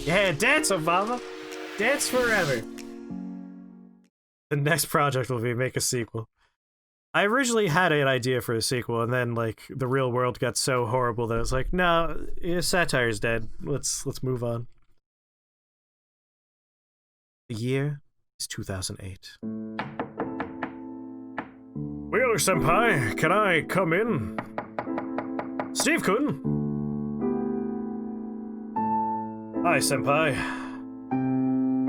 Yeah, dance, Obama! Dance forever! The next project will be make a sequel. I originally had an idea for a sequel, and then, like, the real world got so horrible that it's like, no, Satire's dead. Let's move on. The year is 2008. Wheeler-senpai, can I come in? Steve-kun? Hi, senpai.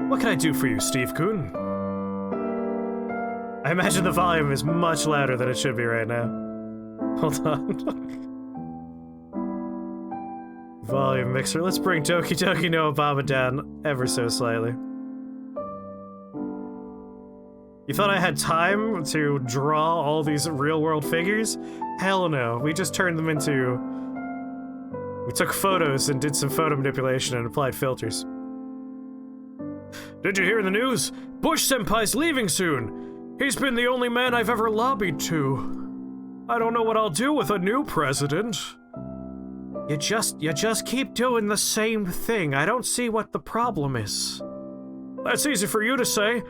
What can I do for you, Steve-kun? I imagine the volume is much louder than it should be right now. Hold on. Volume mixer. Let's bring Doki Doki no Obama down ever so slightly. You thought I had time to draw all these real-world figures? Hell no. We just turned them into... We took photos and did some photo manipulation and applied filters. Did you hear in the news? Bush-senpai's leaving soon! He's been the only man I've ever lobbied to. I don't know what I'll do with a new president. You just keep doing the same thing. I don't see what the problem is. That's easy for you to say.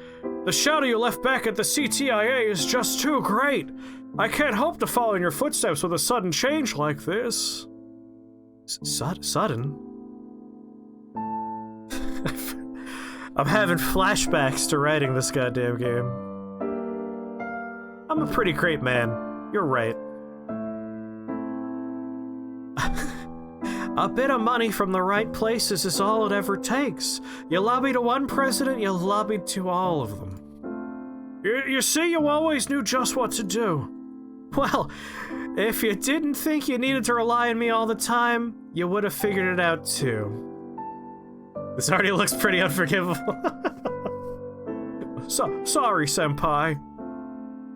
The shadow you left back at the CTIA is just too great. I can't hope to follow in your footsteps with a sudden change like this. Sudden? I'm having flashbacks to writing this goddamn game. I'm a pretty great man. You're right. A bit of money from the right places is all it ever takes. You lobby to one president, you lobby to all of them. You see, you always knew just what to do. Well, if you didn't think you needed to rely on me all the time, you would have figured it out too. This already looks pretty unforgivable. Sorry, senpai.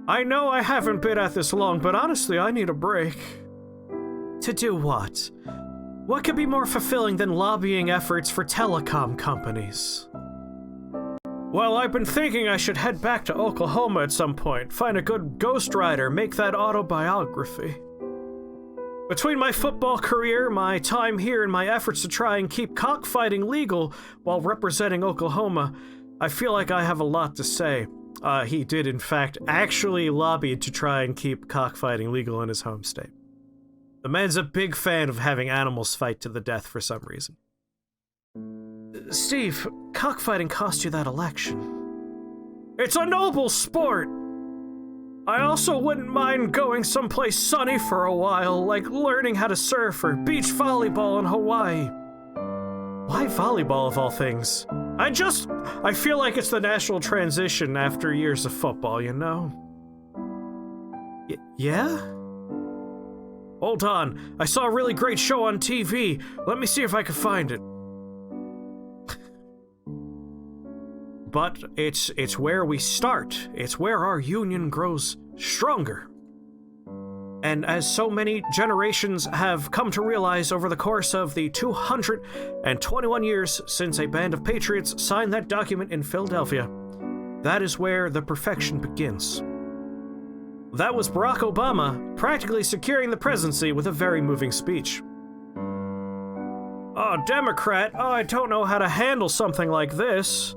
I know I haven't been at this long, but honestly, I need a break. To do what? What could be more fulfilling than lobbying efforts for telecom companies? Well, I've been thinking I should head back to Oklahoma at some point, find a good ghostwriter, make that autobiography. Between my football career, my time here, and my efforts to try and keep cockfighting legal while representing Oklahoma, I feel like I have a lot to say. He did, in fact, actually lobby to try and keep cockfighting legal in his home state. The man's a big fan of having animals fight to the death for some reason. Steve, cockfighting cost you that election. It's a noble sport! I also wouldn't mind going someplace sunny for a while, like learning how to surf or beach volleyball in Hawaii. Why volleyball of all things? I feel like it's the natural transition after years of football, you know? Yeah? Hold on, I saw a really great show on TV. Let me see if I can find it. But it's where we start. It's where our union grows stronger. And as so many generations have come to realize over the course of the 221 years since a band of patriots signed that document in Philadelphia, that is where the perfection begins. That was Barack Obama practically securing the presidency with a very moving speech. Oh, Democrat, I don't know how to handle something like this.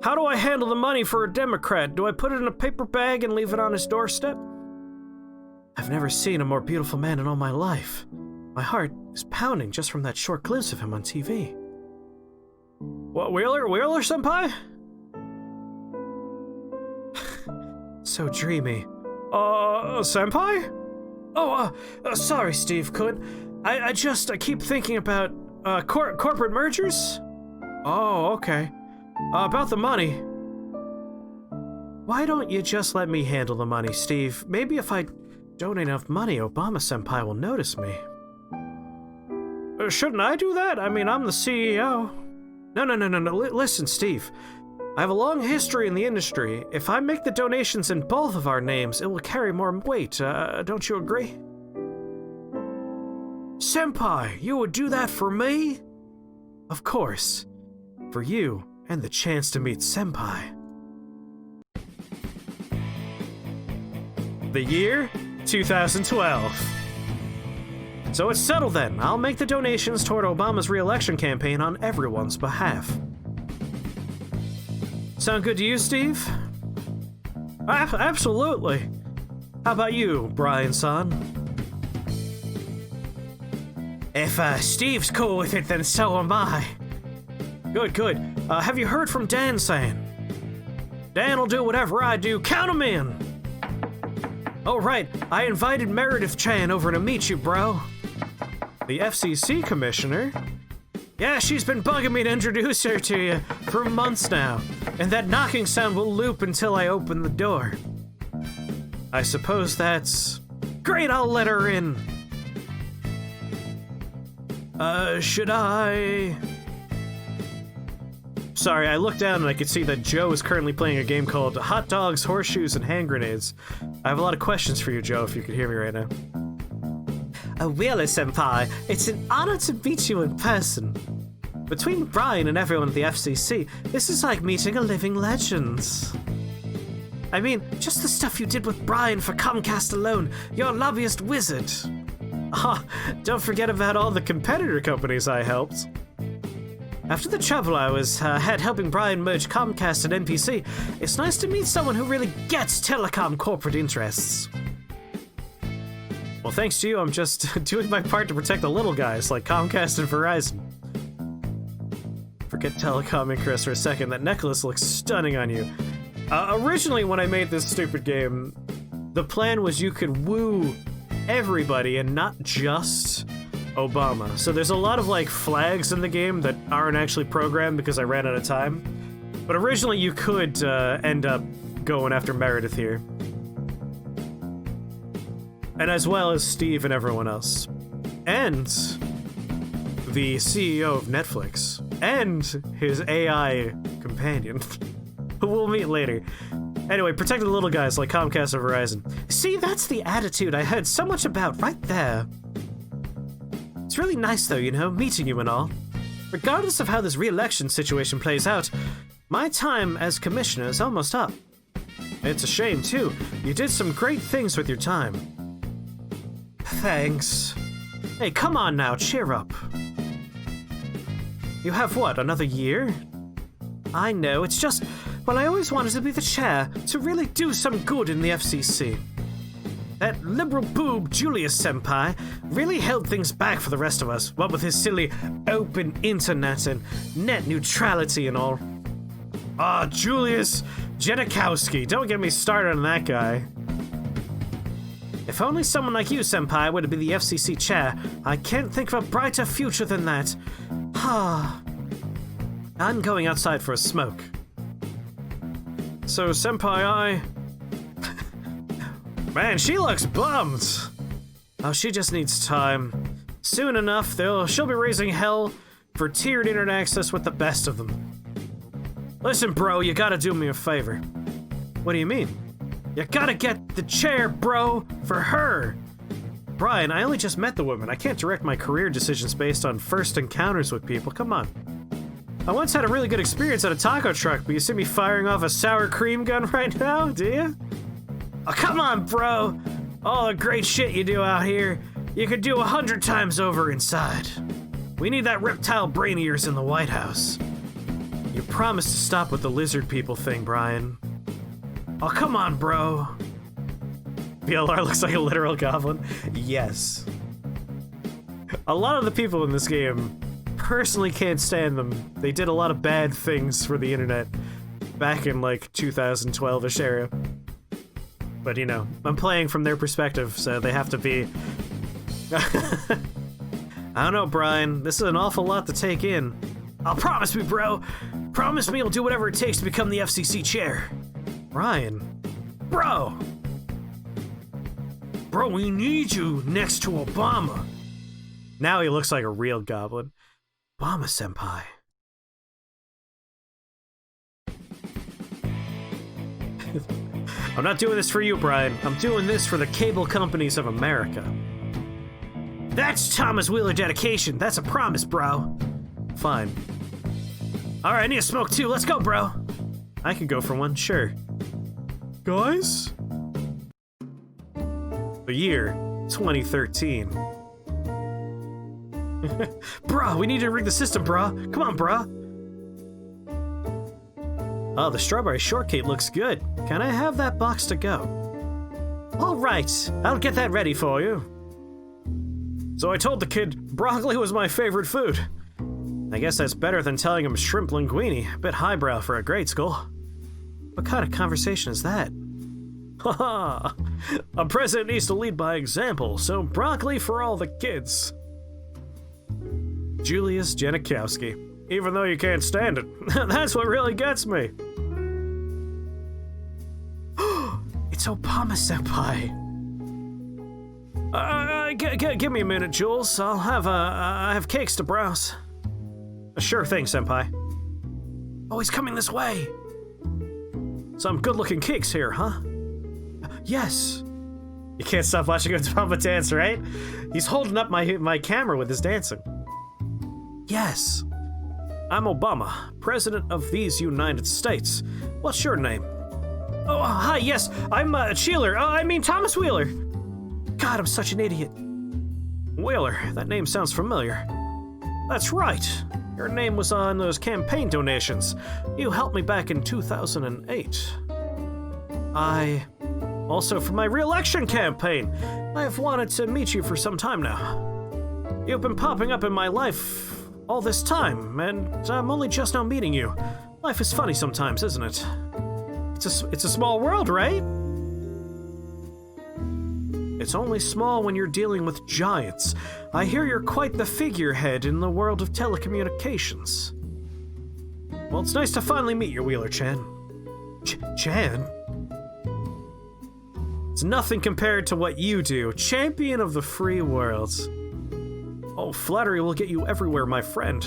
How do I handle the money for a Democrat? Do I put it in a paper bag and leave it on his doorstep? I've never seen a more beautiful man in all my life. My heart is pounding just from that short glimpse of him on TV. What, Wheeler-senpai? So dreamy. Senpai? Sorry, Steve-kun. I keep thinking about, corporate mergers? Oh, okay. About the money. Why don't you just let me handle the money, Steve? Maybe if I donate enough money, Obama-senpai will notice me. Shouldn't I do that? I mean, I'm the CEO. No. Listen, Steve. I have a long history in the industry. If I make the donations in both of our names, it will carry more weight. Don't you agree? Senpai, you would do that for me? Of course. For you and the chance to meet Senpai. The year? 2012. So it's settled then. I'll make the donations toward Obama's re-election campaign on everyone's behalf. Sound good to you, Steve? Absolutely. How about you, Brian-san? If Steve's cool with it, then so am I. Good, good. Have you heard from Dan-san? Dan will do whatever I do. Count him in! Oh, right. I invited Meredith-chan over to meet you, bro. The FCC commissioner? Yeah, she's been bugging me to introduce her to you for months now. And that knocking sound will loop until I open the door. I suppose that's... Great, I'll let her in. Should I... Sorry, I looked down and I could see that Joe is currently playing a game called Hot Dogs, Horseshoes, and Hand Grenades. I have a lot of questions for you, Joe, if you could hear me right now. Wheeler-senpai, it's an honor to meet you in person. Between Brian and everyone at the FCC, this is like meeting a living legend. I mean, just the stuff you did with Brian for Comcast alone, you're a lobbyist wizard. Ah, don't forget about all the competitor companies I helped. After the trouble I had helping Brian merge Comcast and NPC, it's nice to meet someone who really gets telecom corporate interests. Well, thanks to you, I'm just doing my part to protect the little guys like Comcast and Verizon. Forget telecom interests for a second, that necklace looks stunning on you. Originally, when I made this stupid game, the plan was you could woo everybody and not just Obama. So there's a lot of, like, flags in the game that aren't actually programmed because I ran out of time. But originally you could end up going after Meredith here. And as well as Steve and everyone else. And the CEO of Netflix. And his AI companion. Who we'll meet later. Anyway, protect the little guys like Comcast and Verizon. See, that's the attitude I heard so much about right there. It's really nice though, you know, meeting you and all. Regardless of how this re-election situation plays out, my time as commissioner is almost up. It's a shame too. You did some great things with your time. Thanks. Hey, come on now, cheer up. You have what, another year? I know, it's just, well, I always wanted to be the chair, to really do some good in the FCC. That liberal boob, Julius-senpai, really held things back for the rest of us, what with his silly open internet and net neutrality and all. Ah, Julius Janikowski, don't get me started on that guy. If only someone like you, senpai, were to be the FCC chair, I can't think of a brighter future than that. Ah. I'm going outside for a smoke. So, senpai, Man, she looks bummed! Oh, she just needs time. Soon enough, she'll be raising hell for tiered internet access with the best of them. Listen, bro, you gotta do me a favor. What do you mean? You gotta get the chair, bro, for her! Brian, I only just met the woman. I can't direct my career decisions based on first encounters with people. Come on. I once had a really good experience at a taco truck, but you see me firing off a sour cream gun right now, do you? Oh, come on, bro! All the great shit you do out here, you could do 100 times over inside. We need that reptile brain of yours in the White House. You promised to stop with the lizard people thing, Brian. Oh, come on, bro. BLR looks like a literal goblin. Yes. A lot of the people in this game personally can't stand them. They did a lot of bad things for the internet back in, like, 2012-ish era. But, you know, I'm playing from their perspective, so they have to be... I don't know, Brian. This is an awful lot to take in. Oh, promise me, bro. Promise me you'll do whatever it takes to become the FCC chair. Brian. Bro! Bro, we need you next to Obama. Now he looks like a real goblin. Obama-senpai. I'm not doing this for you, Brian. I'm doing this for the cable companies of America. That's Thomas Wheeler dedication. That's a promise, bro. Fine. Alright, I need a smoke too. Let's go, bro. I can go for one, sure. Guys? The year, 2013. Bruh, we need to rig the system, bruh. Come on, bruh. Oh, the strawberry shortcake looks good. Can I have that box to go? All right, I'll get that ready for you. So I told the kid broccoli was my favorite food. I guess that's better than telling him shrimp linguine, a bit highbrow for a grade school. What kind of conversation is that? Haha, a president needs to lead by example, so broccoli for all the kids. Julius Janikowski. Even though you can't stand it. That's what really gets me. It's Obama-senpai. Give me a minute, Jules. I have cakes to browse. Sure thing, senpai. Oh, he's coming this way. Some good-looking cakes here, huh? Yes. You can't stop watching Obama dance, right? He's holding up my camera with his dancing. Yes. I'm Obama, President of these United States. What's your name? Oh, hi, yes, I'm Sheeler. Thomas Wheeler. God, I'm such an idiot. Wheeler, that name sounds familiar. That's right. Your name was on those campaign donations. You helped me back in 2008. Also for my re-election campaign. I have wanted to meet you for some time now. You've been popping up in my life all this time, and I'm only just now meeting you. Life is funny sometimes, isn't it? It's a small world, right? It's only small when you're dealing with giants. I hear you're quite the figurehead in the world of telecommunications. Well, it's nice to finally meet you, Wheeler-chan. Chan? It's nothing compared to what you do, champion of the free world. Oh, flattery will get you everywhere, my friend.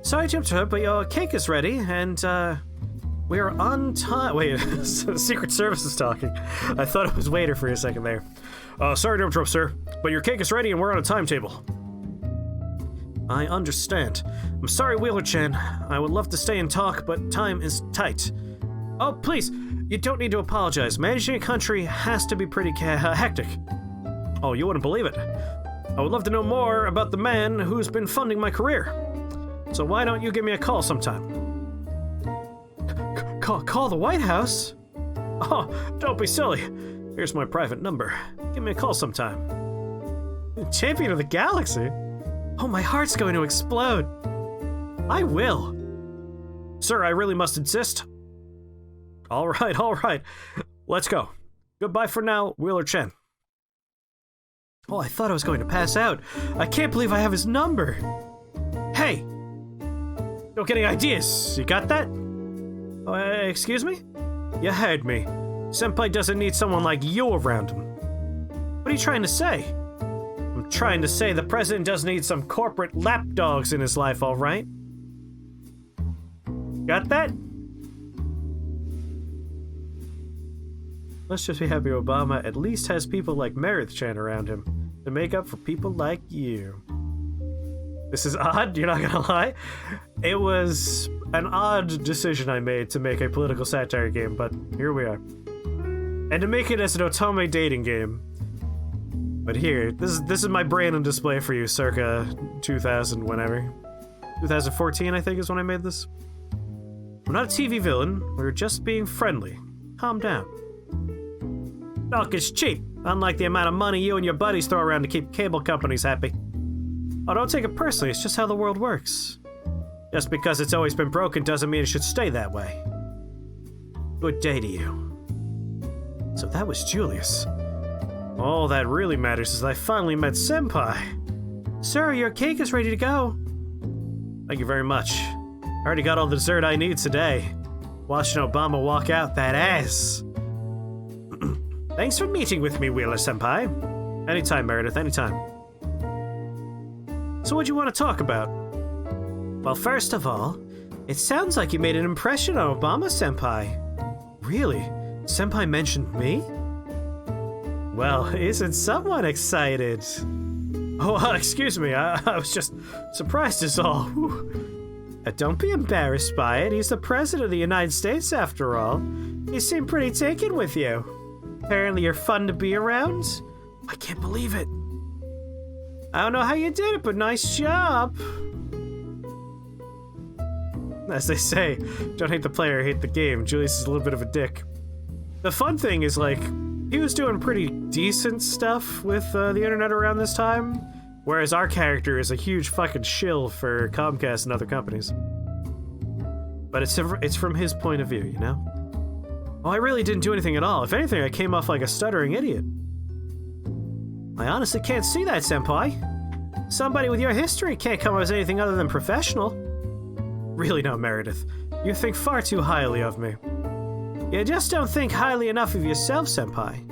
Sorry to interrupt, but your cake is ready, and, we're on time. Wait, Secret Service is talking. I thought it was waiter for a second there. Sorry to interrupt, sir, but your cake is ready and we're on a timetable. I understand. I'm sorry, Wheeler-chan. I would love to stay and talk, but time is tight. Oh, please, you don't need to apologize. Managing a country has to be pretty hectic. Oh, you wouldn't believe it. I would love to know more about the man who's been funding my career. So why don't you give me a call sometime? Call the White House? Oh, don't be silly. Here's my private number. Give me a call sometime. Champion of the Galaxy? Oh, my heart's going to explode. I will. Sir, I really must insist. All right. Let's go. Goodbye for now, Wheeler-chan. Oh, I thought I was going to pass out. I can't believe I have his number. Hey! Don't get any ideas. You got that? Excuse me? You heard me. Senpai doesn't need someone like you around him. What are you trying to say? I'm trying to say the president does need some corporate lapdogs in his life, all right? Got that? Let's just be happy Obama at least has people like Meredith-chan around him to make up for people like you. This is odd, you're not gonna lie. It was an odd decision I made to make a political satire game, but here we are. And to make it as an otome dating game. But here, this is my brain on display for you, circa 2000 whenever. 2014, I think, is when I made this. We're not a TV villain, we're just being friendly. Calm down. Talk is cheap, unlike the amount of money you and your buddies throw around to keep cable companies happy. Oh, don't take it personally, it's just how the world works. Just because it's always been broken doesn't mean it should stay that way. Good day to you. So that was Julius. All that really matters is I finally met Senpai. Sir, your cake is ready to go. Thank you very much. I already got all the dessert I need today. Watching Obama walk out that ass. Thanks for meeting with me, Wheeler-senpai. Anytime, Meredith, anytime. So what'd you want to talk about? Well, first of all, it sounds like you made an impression on Obama-senpai. Really? Senpai mentioned me? Well, isn't someone excited? Oh, excuse me, I was just surprised is all. Don't be embarrassed by it. He's the president of the United States after all. He seemed pretty taken with you. Apparently you're fun to be around. I can't believe it. I don't know how you did it, but nice job. As they say, don't hate the player, hate the game. Julius is a little bit of a dick. The fun thing is, like, he was doing pretty decent stuff with the internet around this time, whereas our character is a huge fucking shill for Comcast and other companies. But it's from his point of view, you know? Well, I really didn't do anything at all. If anything, I came off like a stuttering idiot. I honestly can't see that, Senpai. Somebody with your history can't come up as anything other than professional. Really no, Meredith. You think far too highly of me. You just don't think highly enough of yourself, Senpai.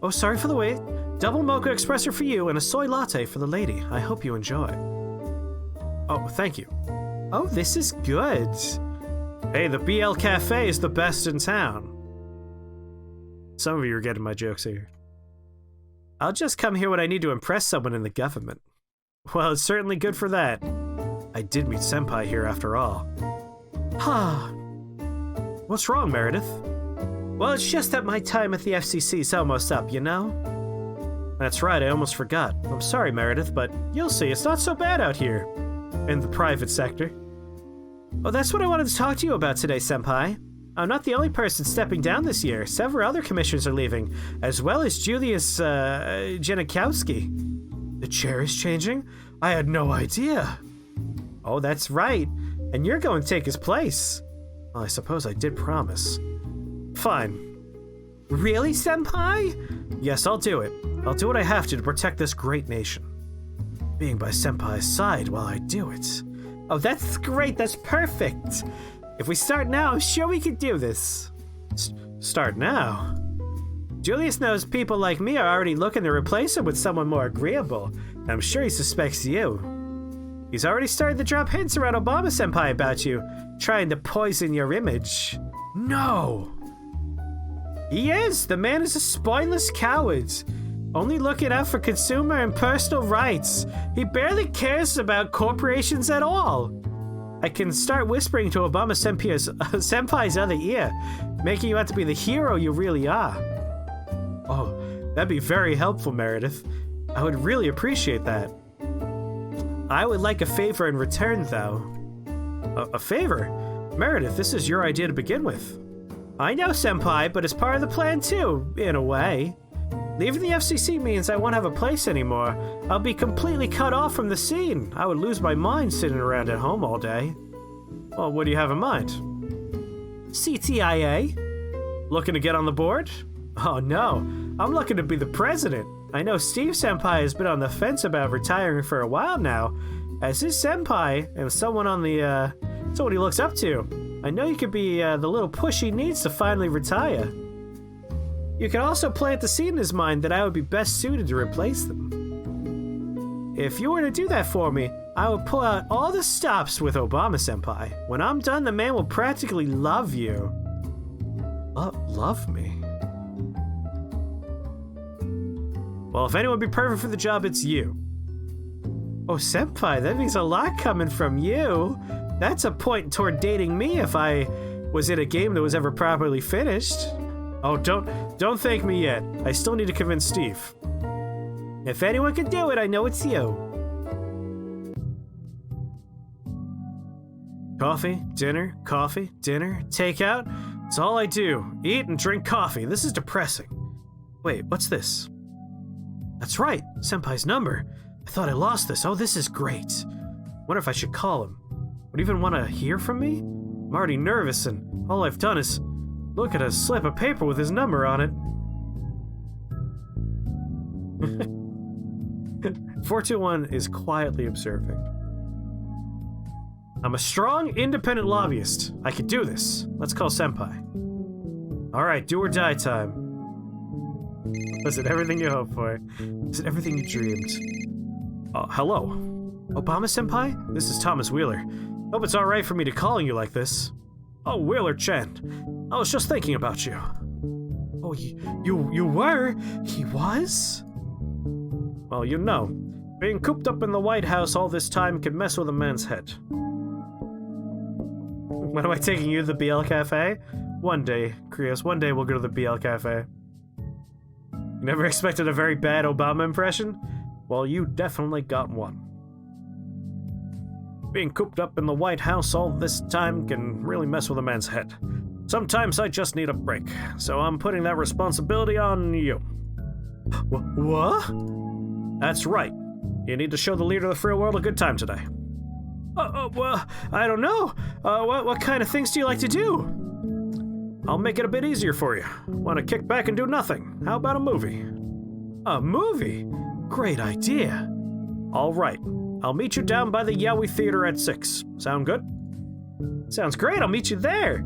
Oh, sorry for the wait. Double mocha espresso for you and a soy latte for the lady. I hope you enjoy. Oh, thank you. Oh, this is good. Hey, the BL Cafe is the best in town. Some of you are getting my jokes here. I'll just come here when I need to impress someone in the government. Well, it's certainly good for that. I did meet Senpai here after all. What's wrong, Meredith? Well, it's just that my time at the FCC is almost up, you know? That's right, I almost forgot. I'm sorry, Meredith, but you'll see, it's not so bad out here. In the private sector. Oh, that's what I wanted to talk to you about today, Senpai. I'm not the only person stepping down this year. Several other commissioners are leaving, as well as Julius, Janikowski. The chair is changing? I had no idea. Oh, that's right. And you're going to take his place. Well, I suppose I did promise. Fine. Really, Senpai? Yes, I'll do it. I'll do what I have to protect this great nation. Being by Senpai's side while I do it. Oh, that's great. That's perfect. If we start now, I'm sure we can do this. Start now? Julius knows people like me are already looking to replace him with someone more agreeable. I'm sure he suspects you. He's already started to drop hints around Obama Senpai about you, trying to poison your image. No! He is! The man is a spineless coward. Only looking out for consumer and personal rights. He barely cares about corporations at all. I can start whispering to Obama Senpai's other ear, making you out to be the hero you really are. Oh, that'd be very helpful, Meredith. I would really appreciate that. I would like a favor in return, though. A favor? Meredith, this is your idea to begin with. I know, Senpai, but it's part of the plan too, in a way. Leaving the FCC means I won't have a place anymore. I'll be completely cut off from the scene. I would lose my mind sitting around at home all day. Well, what do you have in mind? CTIA? Looking to get on the board? Oh no, I'm looking to be the president. I know Steve Senpai has been on the fence about retiring for a while now. As his senpai and someone he looks up to, I know you could be the little push he needs to finally retire. You can also plant the seed in his mind that I would be best suited to replace them. If you were to do that for me, I would pull out all the stops with Obama Senpai. When I'm done, the man will practically love you. Love me? Well, if anyone would be perfect for the job, it's you. Oh, Senpai, that means a lot coming from you. That's a point toward dating me if I was in a game that was ever properly finished. Oh, don't thank me yet. I still need to convince Steve. If anyone can do it, I know it's you. Coffee, dinner, takeout. It's all I do. Eat and drink coffee. This is depressing. Wait, what's this? That's right, Senpai's number. I thought I lost this. Oh, this is great. Wonder if I should call him. Would he even want to hear from me? I'm already nervous, and all I've done is look at a slip of paper with his number on it. 421 is quietly observing. I'm a strong, independent lobbyist. I could do this. Let's call Senpai. Alright, do or die time. Was it everything you hoped for? Is it everything you dreamed? Hello. Obama Senpai? This is Thomas Wheeler. Hope it's alright for me to calling you like this. Oh, Wheeler-Chen. I was just thinking about you. Oh, you were? He was? Well, you know, being cooped up in the White House all this time can mess with a man's head. When am I taking you to the BL Cafe? One day, Krios, one day we'll go to the BL Cafe. You never expected a very bad Obama impression? Well, you definitely got one. Being cooped up in the White House all this time can really mess with a man's head. Sometimes I just need a break, so I'm putting that responsibility on you. What? That's right. You need to show the leader of the free world a good time today. Well, I don't know. What kind of things do you like to do? I'll make it a bit easier for you. Want to kick back and do nothing? How about a movie? A movie? Great idea. All right. I'll meet you down by the Yowie Theater at 6. Sound good? Sounds great. I'll meet you there.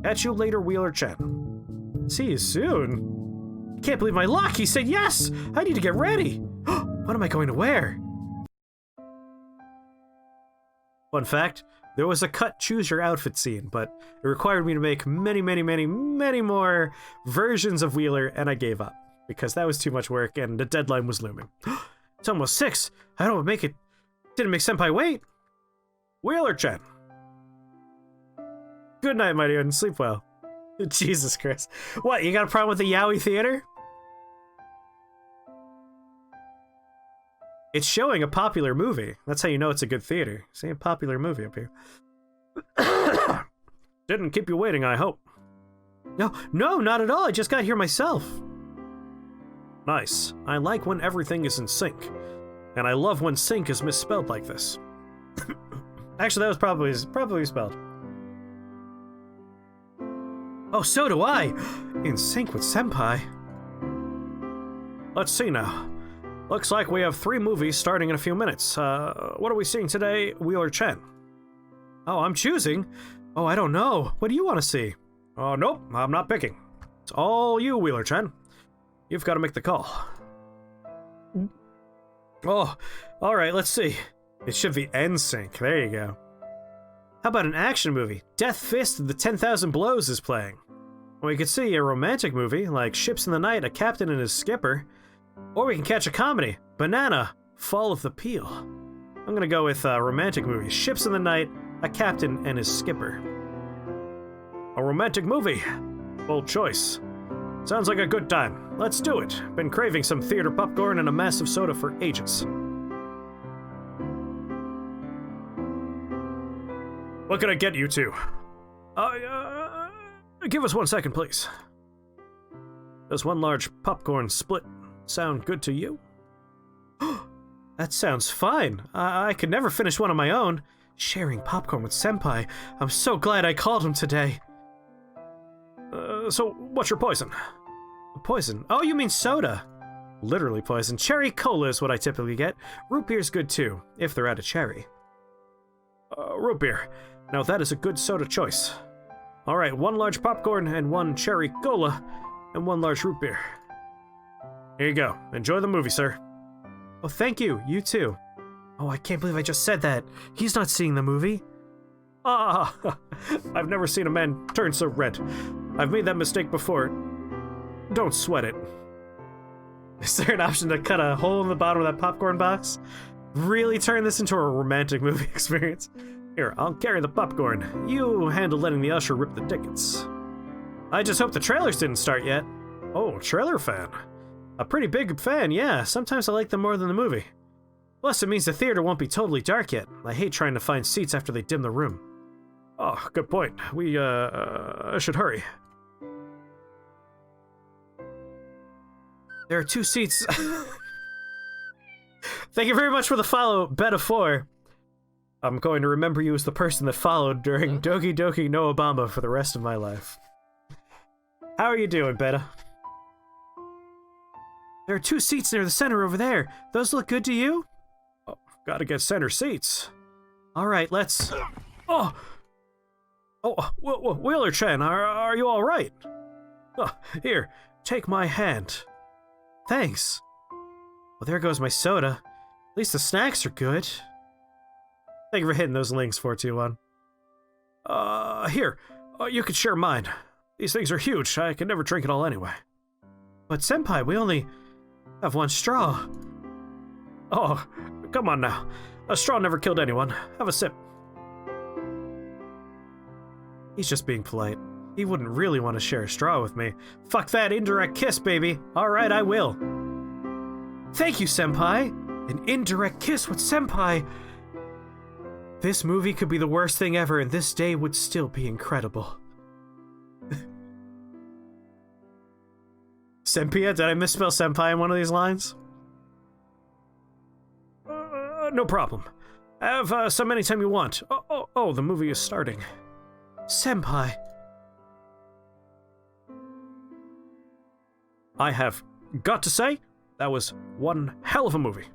Catch you later, Wheeler-chan. See you soon. I can't believe my luck. He said yes. I need to get ready. What am I going to wear? Fun fact, there was a cut choose your outfit scene, but it required me to make many more versions of Wheeler, and I gave up because that was too much work and the deadline was looming. It's almost 6. I don't make it. Didn't make Senpai wait. Wheeler-chan. Good night, my dear, and sleep well. Jesus Christ. What, you got a problem with the Yowie Theater? It's showing a popular movie. That's how you know it's a good theater. See a popular movie up here. Didn't keep you waiting, I hope. No, not at all. I just got here myself. Nice. I like when everything is in sync. And I love when sync is misspelled like this. Actually, that was probably spelled. Oh, so do I. In sync with Senpai. Let's see now. Looks like we have 3 movies starting in a few minutes. What are we seeing today, Wheeler-chan? Oh, I'm choosing? Oh, I don't know. What do you want to see? Oh, nope, I'm not picking. It's all you, Wheeler-chan. You've got to make the call. Oh, alright, let's see. It should be NSYNC. There you go. How about an action movie? Death Fist of the 10,000 Blows is playing. We could see a romantic movie, like Ships in the Night, A Captain and His Skipper. Or we can catch a comedy, Banana, Fall of the Peel. I'm gonna go with romantic movie, Ships in the Night, A Captain and His Skipper. A romantic movie. Bold choice. Sounds like a good time. Let's do it. Been craving some theater popcorn and a massive soda for ages. What can I get you two? Give us 1 second, please. Does 1 large popcorn split sound good to you? That sounds fine. I could never finish one on my own. Sharing popcorn with Senpai. I'm so glad I called him today. So what's your poison? Poison? Oh, you mean soda. Literally poison. Cherry cola is what I typically get. Root beer's good too, if they're out of cherry. Root beer. Now that is a good soda choice. Alright, 1 large popcorn and 1 cherry cola and 1 large root beer. Here you go. Enjoy the movie, sir. Oh, thank you. You too. Oh, I can't believe I just said that. He's not seeing the movie. Ah, I've never seen a man turn so red. I've made that mistake before. Don't sweat it. Is there an option to cut a hole in the bottom of that popcorn box? Really turn this into a romantic movie experience? Here, I'll carry the popcorn. You handle letting the usher rip the tickets. I just hope the trailers didn't start yet. Oh, trailer fan. A pretty big fan, yeah. Sometimes I like them more than the movie. Plus, it means the theater won't be totally dark yet. I hate trying to find seats after they dim the room. Oh, good point. We, should hurry. There are 2 seats. Thank you very much for the follow, Beta4. I'm going to remember you as the person that followed during Doki Doki no Obama for the rest of my life. How are you doing, Beta? There are 2 seats near the center over there. Those look good to you? Oh, gotta get center seats. Alright, let's... Oh! Oh, Wheeler-chan, are you alright? Oh, here, take my hand. Thanks. Well, there goes my soda. At least the snacks are good. Thank you for hitting those links, 421. Here, you could share mine. These things are huge. I can never drink it all anyway. But Senpai, we only have 1 straw. Oh, come on now. A straw never killed anyone. Have a sip. He's just being polite. He wouldn't really want to share a straw with me. Fuck that indirect kiss, baby. Alright, I will. Thank you, Senpai. An indirect kiss with Senpai. This movie could be the worst thing ever, and this day would still be incredible. Senpia? Did I misspell Senpai in one of these lines? No problem. Have some anytime you want. Oh, the movie is starting. Senpai. I have got to say, that was one hell of a movie.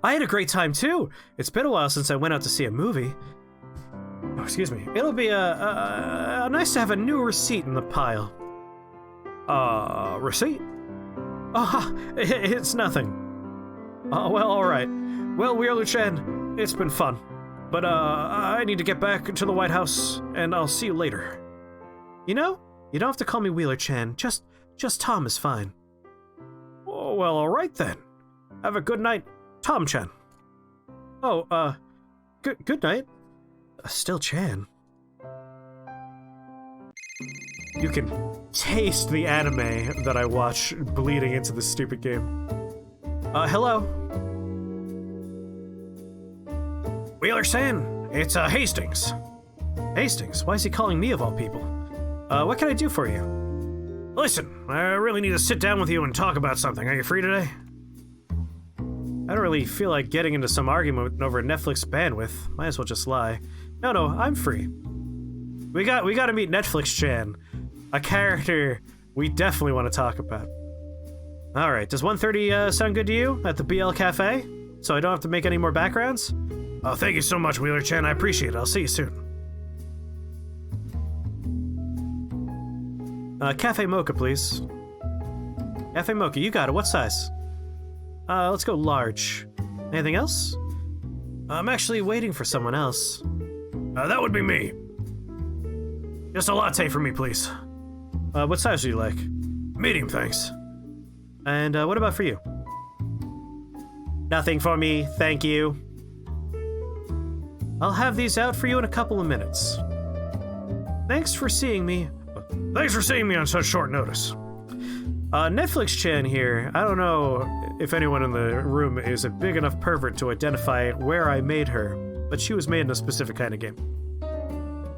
I had a great time too. It's been a while since I went out to see a movie. Oh, excuse me. It'll be nice to have a new receipt in the pile. Receipt? It's nothing. Oh, well, alright. Well, Wheeler-chan, it's been fun. But, I need to get back to the White House, and I'll see you later. You know, you don't have to call me Wheeler-chan. Just Tom is fine. Oh, well, alright then. Have a good night, Tom-chan. Oh, good night. Still Chan. You can taste the anime that I watch bleeding into this stupid game. Hello? Wheeler-san, it's, Hastings. Hastings? Why is he calling me of all people? What can I do for you? Listen, I really need to sit down with you and talk about something. Are you free today? I don't really feel like getting into some argument over Netflix bandwidth. Might as well just lie. No, I'm free. We gotta meet Netflix-chan. A character we definitely want to talk about. Alright, does 1:30 sound good to you at the BL Cafe? So I don't have to make any more backgrounds? Oh, thank you so much, Wheeler-chan. I appreciate it. I'll see you soon. Cafe Mocha, please. Cafe Mocha, you got it. What size? Let's go large. Anything else? I'm actually waiting for someone else. That would be me. Just a latte for me, please. What size do you like? Medium, thanks. And, what about for you? Nothing for me, thank you. I'll have these out for you in a couple of minutes. Thanks for seeing me. Thanks for seeing me on such short notice. Netflix-chan here. I don't know if anyone in the room is a big enough pervert to identify where I made her, but she was made in a specific kind of game.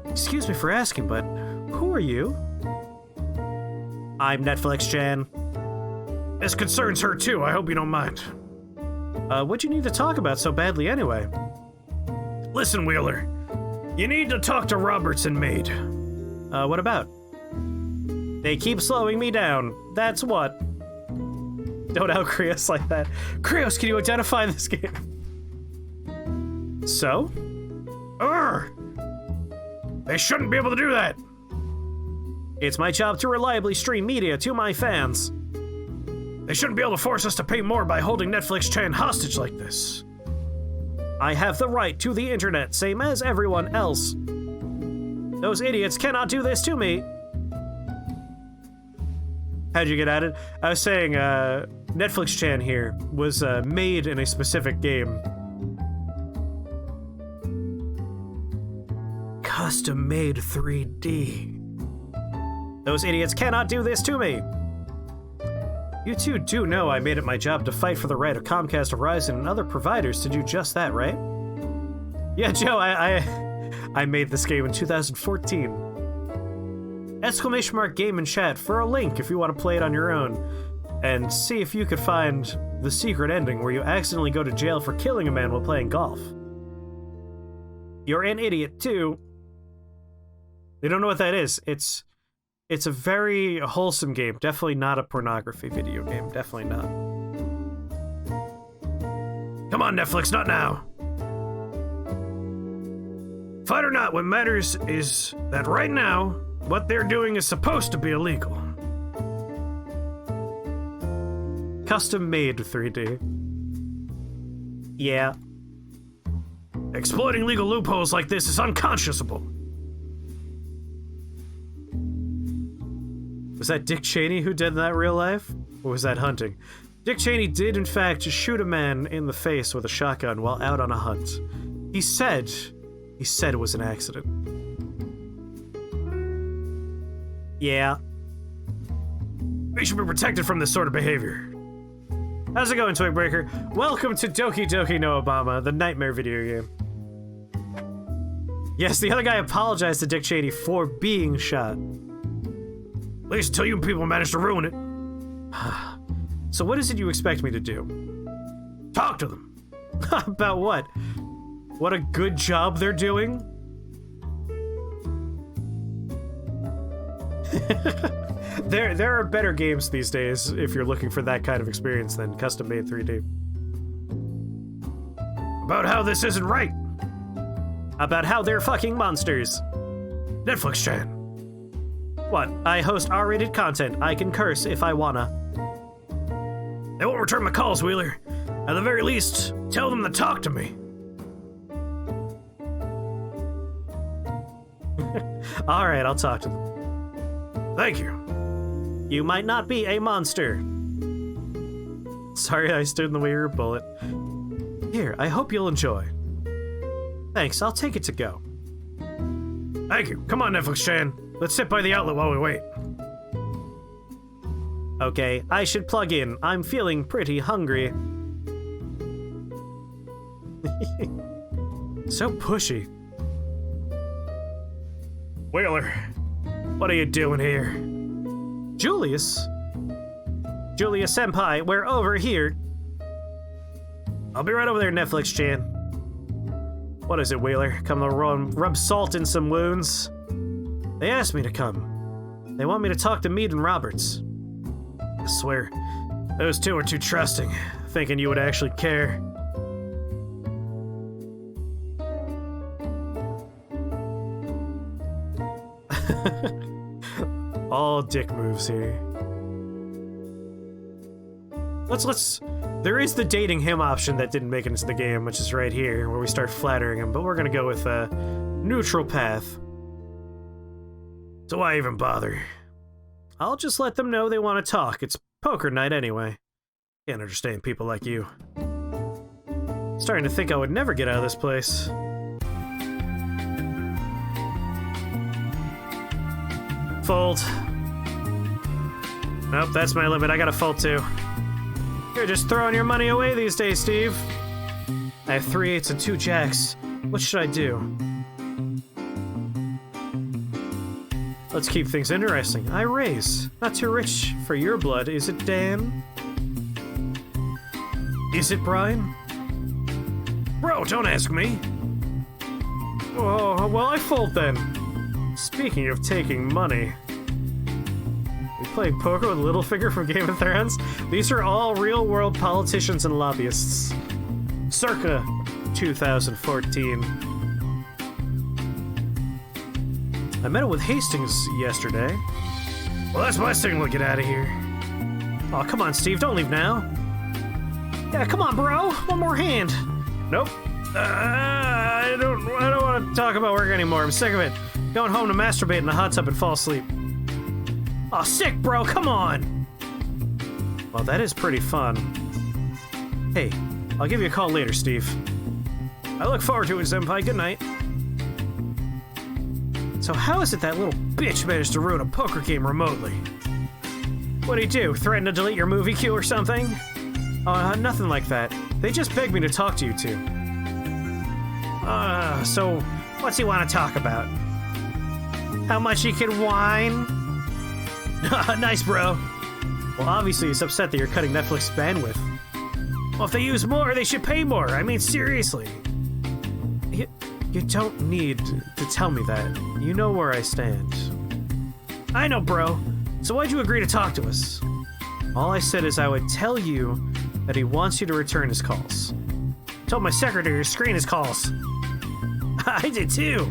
Excuse me for asking, but who are you? I'm Netflix-chan. This concerns her too, I hope you don't mind. What'd you need to talk about so badly anyway? Listen, Wheeler. You need to talk to Roberts and Maid. What about? They keep slowing me down. That's what. Don't out Krios like that. Krios, can you identify this game? So? They shouldn't be able to do that. It's my job to reliably stream media to my fans. They shouldn't be able to force us to pay more by holding Netflix-chan hostage like this. I have the right to the internet, same as everyone else. Those idiots cannot do this to me. How'd you get at it? I was saying, Netflix-chan here was made in a specific game. Custom-made 3D. Those idiots cannot do this to me. You two do know I made it my job to fight for the right of Comcast, Verizon, and other providers to do just that, right? Yeah, Joe, I made this game in 2014. Exclamation mark game in chat for a link if you want to play it on your own. And see if you could find the secret ending where you accidentally go to jail for killing a man while playing golf. You're an idiot, too. They don't know what that is. It's a very wholesome game. Definitely not a pornography video game. Definitely not. Come on, Netflix, not now. Fight or not, what matters is that right now, what they're doing is supposed to be illegal. Custom-made 3D. Yeah. Exploiting legal loopholes like this is unconscionable. Was that Dick Cheney who did that in real life? Or was that hunting? Dick Cheney did, in fact, shoot a man in the face with a shotgun while out on a hunt. He said it was an accident. Yeah. We should be protected from this sort of behavior. How's it going, Twigbreaker? Welcome to Doki Doki no Obama, the nightmare video game. Yes, the other guy apologized to Dick Cheney for being shot. At least until you people managed to ruin it. So what is it you expect me to do? Talk to them. About what? What a good job they're doing? There are better games these days if you're looking for that kind of experience than custom-made 3D. About how this isn't right. About how they're fucking monsters. Netflix chan. What? I host R-rated content. I can curse if I wanna. They won't return my calls, Wheeler. At the very least, tell them to talk to me. Alright, I'll talk to them. Thank you. You might not be a monster. Sorry I stood in the way of your bullet. Here, I hope you'll enjoy. Thanks, I'll take it to go. Thank you. Come on, Netflix-chan. Let's sit by the outlet while we wait. Okay, I should plug in. I'm feeling pretty hungry. So pushy. Wheeler, what are you doing here? Julius? Julius Senpai, we're over here. I'll be right over there, Netflix-chan. What is it, Wheeler? Come to rub salt in some wounds? They asked me to come. They want me to talk to Mead and Roberts. I swear, those two are too trusting, thinking you would actually care. All dick moves here. There is the dating him option that didn't make it into the game, which is right here, where we start flattering him, but we're gonna go with a neutral path. So why even bother? I'll just let them know they want to talk. It's poker night anyway. Can't understand people like you. Starting to think I would never get out of this place. Fold. Nope, that's my limit. I gotta fold too. You're just throwing your money away these days, Steve. I have 3 8s and 2 jacks. What should I do? Let's keep things interesting. I raise. Not too rich for your blood, is it, Dan? Is it, Brian? Bro, don't ask me. Oh, well, I fold then. Speaking of taking money... We playing poker with Littlefinger from Game of Thrones? These are all real-world politicians and lobbyists. Circa 2014. I met up with Hastings yesterday. Well, that's my signal to get out of here. Oh, come on, Steve, don't leave now. Yeah, come on, bro. One more hand. Nope. I don't want to talk about work anymore. I'm sick of it. Going home to masturbate in the hot tub and fall asleep. Oh, sick, bro. Come on. Well, that is pretty fun. Hey, I'll give you a call later, Steve. I look forward to it, Senpai. Good night. So how is it that little bitch managed to ruin a poker game remotely? What'd he do? Threaten to delete your movie queue or something? Nothing like that. They just begged me to talk to you two. So what's he want to talk about? How much he can whine? Nice, bro. Well, obviously he's upset that you're cutting Netflix bandwidth. Well, if they use more, they should pay more. I mean, seriously. You don't need to tell me that. You know where I stand. I know, bro. So why'd you agree to talk to us? All I said is I would tell you that he wants you to return his calls. I told my secretary to screen his calls. I did too.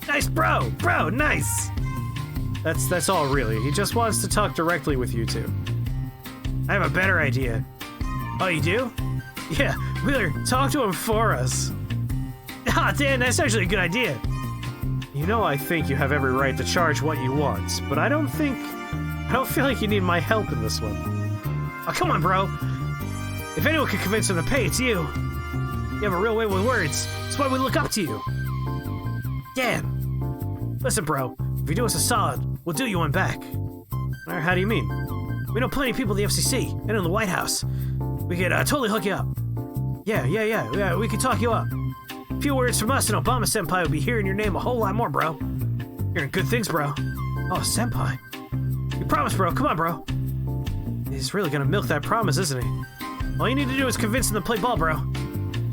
Nice, bro. Bro, nice. That's all, really. He just wants to talk directly with you two. I have a better idea. Oh, you do? Yeah, Wheeler, talk to him for us. Ah, Dan, that's actually a good idea. You know I think you have every right to charge what you want, but I don't feel like you need my help in this one. Oh, come on, bro. If anyone can convince him to pay, it's you. You have a real way with words. That's why we look up to you. Dan. Listen, bro. If you do us a solid, we'll do you one back. Or how do you mean? We know plenty of people at the FCC and in the White House. We could totally hook you up. Yeah, we could talk you up. A few words from us and Obama-senpai will be hearing your name a whole lot more, bro. Hearing good things, bro. Oh, senpai. You promised, bro. Come on, bro. He's really gonna milk that promise, isn't he? All you need to do is convince him to play ball, bro.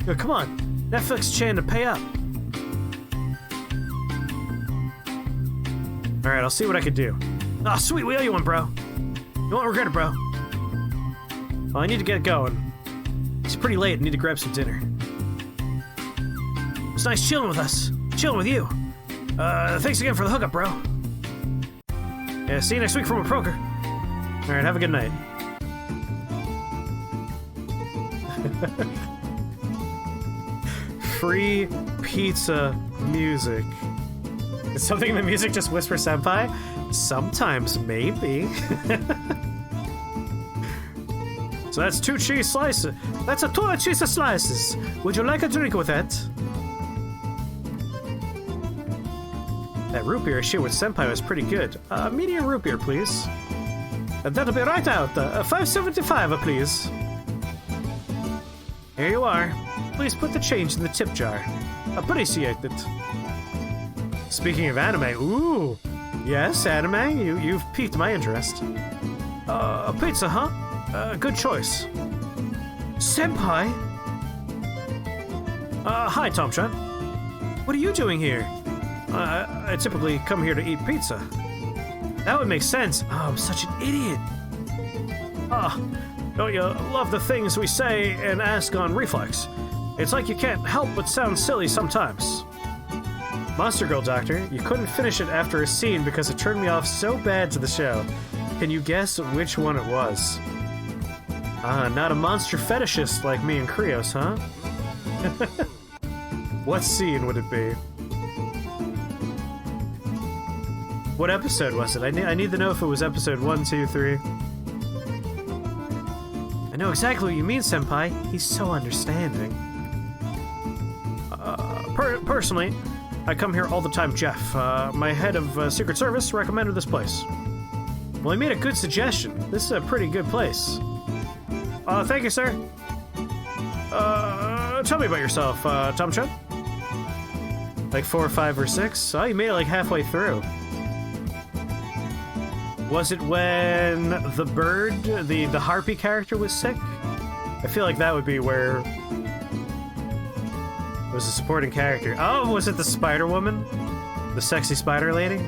Yo, come on. Netflix Chan to pay up. Alright, I'll see what I can do. Oh, sweet, we owe you one, bro. You won't regret it, bro. Well, I need to get going. It's pretty late. I need to grab some dinner. It's nice chilling with us. Chilling with you. Thanks again for the hookup, bro. Yeah, see you next week from a proker. Alright, have a good night. Free pizza music. Is something in the music just whisper senpai? Sometimes, maybe. So that's 2 cheese slices. That's a 2 cheese slices. Would you like a drink with that? That root beer I shared with senpai was pretty good. Medium root beer, please. And that'll be right out. $5.75, please. Here you are. Please put the change in the tip jar. Appreciate it. Speaking of anime, ooh. Yes, anime, you've piqued my interest. A pizza, huh? Good choice. Senpai? Hi, Tom-chan. What are you doing here? I typically come here to eat pizza. That would make sense. Oh, I'm such an idiot. Don't you love the things we say and ask on reflex? It's like you can't help but sound silly sometimes. Monster Girl Doctor, you couldn't finish it after a scene because it turned me off so bad to the show. Can you guess which one it was? Not a monster fetishist like me and Krios, huh? What scene would it be? What episode was it? I need to know if it was episode 1, 2, 3. I know exactly what you mean, senpai. He's so understanding. Personally, I come here all the time, Jeff. My head of Secret Service recommended this place. Well, he made a good suggestion. This is a pretty good place. Thank you, sir. Tell me about yourself, Tom-chan. Like 4, 5, or 6? Oh, you made it like halfway through. Was it when the bird, the harpy character was sick? I feel like that would be where it was a supporting character. Oh, was it the Spider Woman? The sexy spider lady?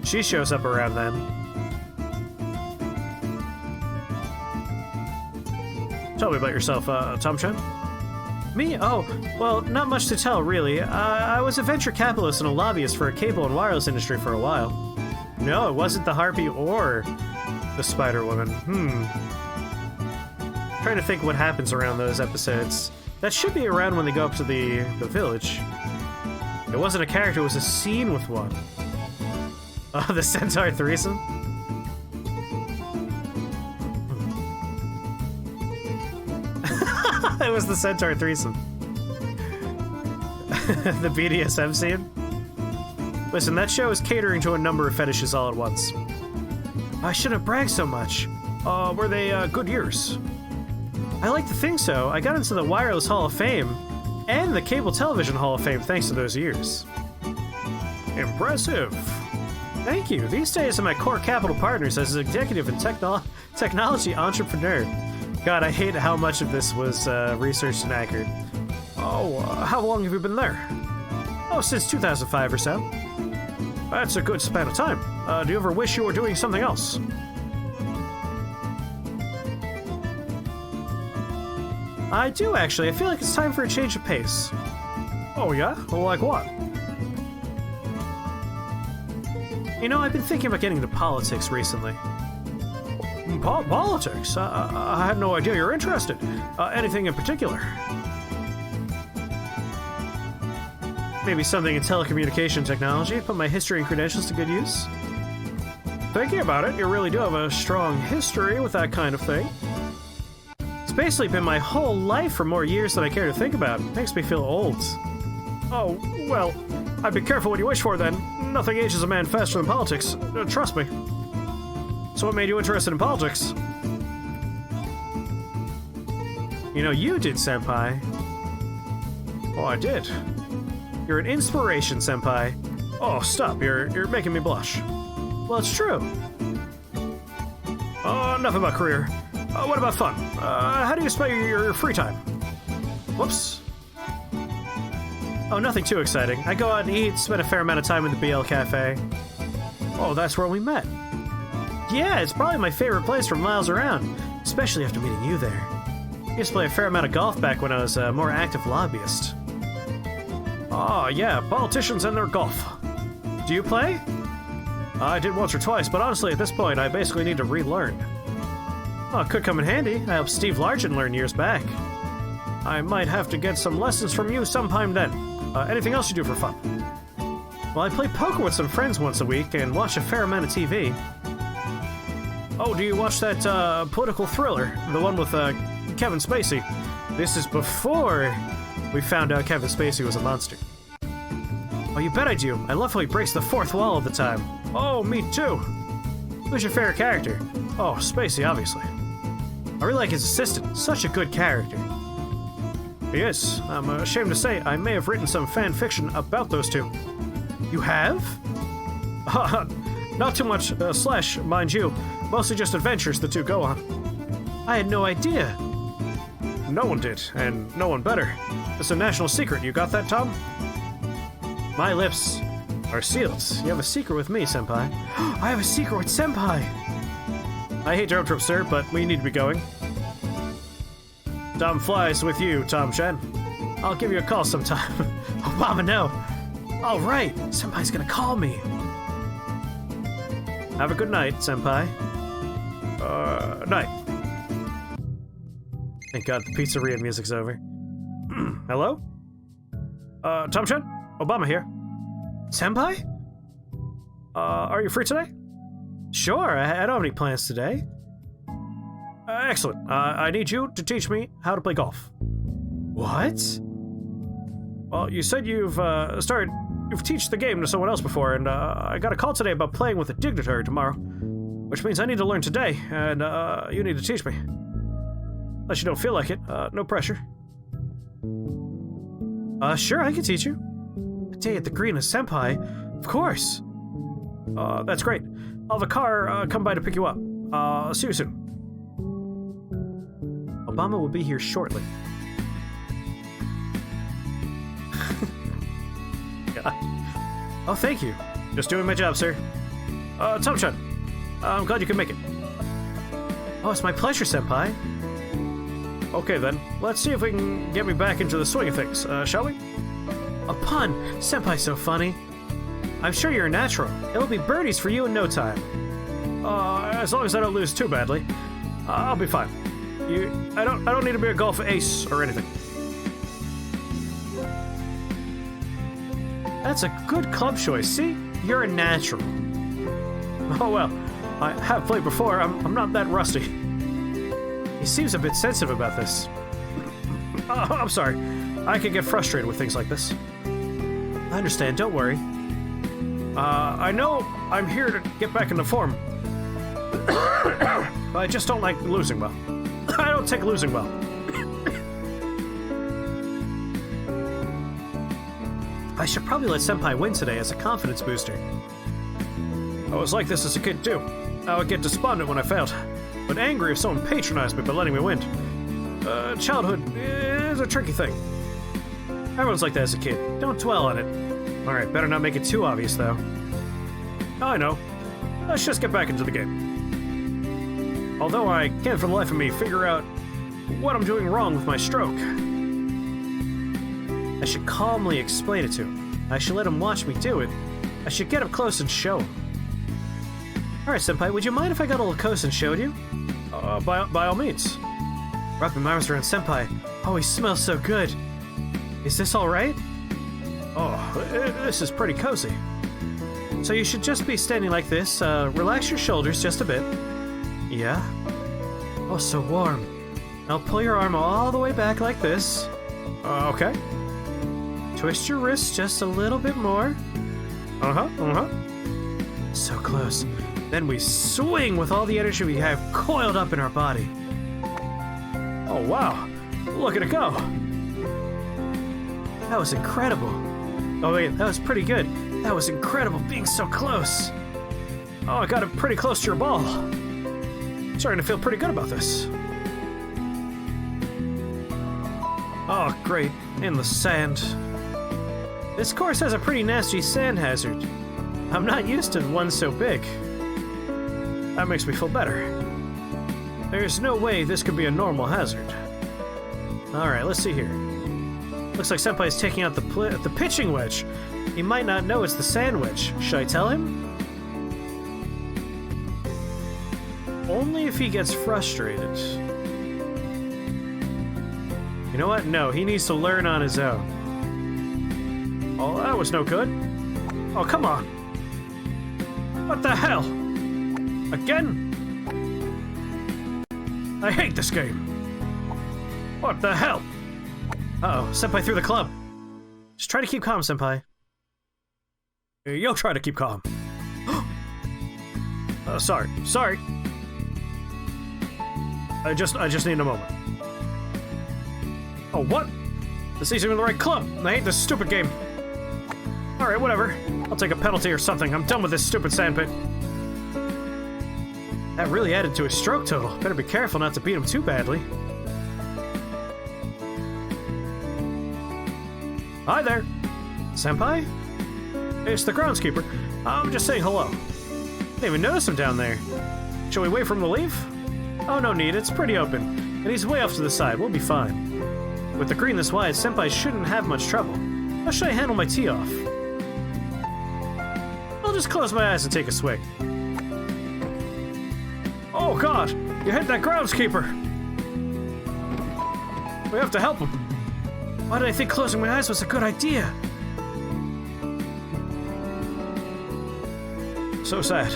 She shows up around then. Tell me about yourself, Tom-chan. Me? Oh, well, not much to tell, really. I was a venture capitalist and a lobbyist for a cable and wireless industry for a while. No, it wasn't the Harpy or the Spider-Woman. Trying to think what happens around those episodes. That should be around when they go up to the village. It wasn't a character, it was a scene with one. Oh, the Centaur threesome? It was the Centaur threesome. The BDSM scene? Listen, that show is catering to a number of fetishes all at once. I shouldn't brag so much. Were they good years? I like to think so. I got into the Wireless Hall of Fame and the Cable Television Hall of Fame thanks to those years. Impressive. Thank you. These days I'm at Core Capital Partners as an executive and technology entrepreneur. God, I hate how much of this was researched and accurate. Oh, how long have you been there? Oh, since 2005 or so. That's a good span of time. Do you ever wish you were doing something else? I do, actually. I feel like it's time for a change of pace. Oh, yeah? Well, like what? You know, I've been thinking about getting into politics recently. Politics? I had no idea you're interested. Anything in particular? Maybe something in telecommunication technology. Put my history and credentials to good use. Thinking about it, you really do have a strong history with that kind of thing. It's basically been my whole life for more years than I care to think about. It makes me feel old. Oh, well, I'd be careful what you wish for then. Nothing ages a man faster than politics. Trust me. So what made you interested in politics? You know, you did, Senpai. Oh, I did. You're an inspiration, Senpai. Oh, stop. You're making me blush. Well, it's true. Oh, enough about career. What about fun? How do you spend your free time? Whoops. Oh, nothing too exciting. I go out and eat, spend a fair amount of time in the BL Cafe. Oh, that's where we met. Yeah, it's probably my favorite place for miles around, especially after meeting you there. I used to play a fair amount of golf back when I was a more active lobbyist. Oh, yeah, politicians and their golf. Do you play? I did once or twice, but honestly, at this point, I basically need to relearn. Oh, it could come in handy. I helped Steve Largent learn years back. I might have to get some lessons from you sometime then. Anything else you do for fun? Well, I play poker with some friends once a week and watch a fair amount of TV. Oh, do you watch that political thriller? The one with Kevin Spacey? This is before we found out Kevin Spacey was a monster. Oh, you bet I do. I love how he breaks the fourth wall all the time. Oh, me too. Who's your favorite character? Oh, Spacey, obviously. I really like his assistant. Such a good character. He is. I'm ashamed to say I may have written some fan fiction about those two. You have? Not too much slash, mind you. Mostly just adventures the two go on. I had no idea. No one did, and no one better. It's a national secret. You got that, Tom? My lips are sealed. You have a secret with me, Senpai. I have a secret with Senpai! I hate to interrupt, sir, but we need to be going. Tom flies with you, Tom Chen. I'll give you a call sometime. Oh, Mama, no. All right, Senpai's gonna call me. Have a good night, Senpai. Night. Thank God the pizzeria music's over. Hello? Tom Chen? Obama here. Senpai? Are you free today? Sure, I don't have any plans today. Excellent. I need you to teach me how to play golf. What? Well, you said you've taught the game to someone else before, and I got a call today about playing with a dignitary tomorrow. Which means I need to learn today, and you need to teach me. Unless you don't feel like it, no pressure. Sure, I can teach you. A day at the green as Senpai? Of course. That's great. I'll have a car come by to pick you up. See you soon. Obama will be here shortly. God. Oh, thank you. Just doing my job, sir. Tom Chen, I'm glad you could make it. Oh, it's my pleasure, Senpai. Okay, then. Let's see if we can get me back into the swing of things, shall we? A pun! Senpai's so funny. I'm sure you're a natural. It'll be birdies for you in no time. As long as I don't lose too badly, I'll be fine. I don't need to be a golf ace or anything. That's a good club choice. See, you're a natural. Oh well, I have played before. I'm not that rusty. He seems a bit sensitive about this. I'm sorry. I can get frustrated with things like this. I understand. Don't worry. I know I'm here to get back into form. But I just don't like losing well. I don't take losing well. I should probably let Senpai win today as a confidence booster. I was like this as a kid too. I would get despondent when I failed, but angry if someone patronized me by letting me win. Childhood is a tricky thing. Everyone's like that as a kid. Don't dwell on it. Alright, better not make it too obvious though. I know. Let's just get back into the game. Although I can't for the life of me figure out what I'm doing wrong with my stroke. I should calmly explain it to him. I should let him watch me do it. I should get up close and show him. Alright, Senpai, would you mind if I got a little close and showed you? By all means. Wrapping my arms around Senpai. Oh, he smells so good. Is this alright? Oh, this is pretty cozy. So you should just be standing like this, relax your shoulders just a bit. Yeah? Oh, so warm. Now pull your arm all the way back like this. Okay. Twist your wrist just a little bit more. So close. Then we swing with all the energy we have coiled up in our body. Oh, wow. Look at it go! That was incredible. Oh wait, that was pretty good. That was incredible being so close. Oh, I got it pretty close to your ball. Starting to feel pretty good about this. Oh, great. In the sand. This course has a pretty nasty sand hazard. I'm not used to one so big. That makes me feel better. There's no way this could be a normal hazard. Alright, let's see here. Looks like Senpai's taking out the pitching wedge. He might not know it's the sand wedge. Should I tell him? Only if he gets frustrated. You know what? No, he needs to learn on his own. Oh, that was no good. Oh, come on. What the hell? Again? I hate this game. What the hell? Uh-oh, Senpai threw the club. Just try to keep calm, Senpai. You'll try to keep calm. Sorry. I just need a moment. Oh, what? This isn't even the right club. I hate this stupid game. Alright, whatever. I'll take a penalty or something. I'm done with this stupid sandpit. That really added to his stroke total. Better be careful not to beat him too badly. Hi there. Senpai? It's the groundskeeper. I'm just saying hello. Didn't even notice him down there. Shall we wait for him to leave? Oh, no need. It's pretty open. And he's way off to the side. We'll be fine. With the green this wide, Senpai shouldn't have much trouble. How should I handle my tee off? I'll just close my eyes and take a swing. Oh, God! You hit that groundskeeper! We have to help him. Why did I think closing my eyes was a good idea? So sad.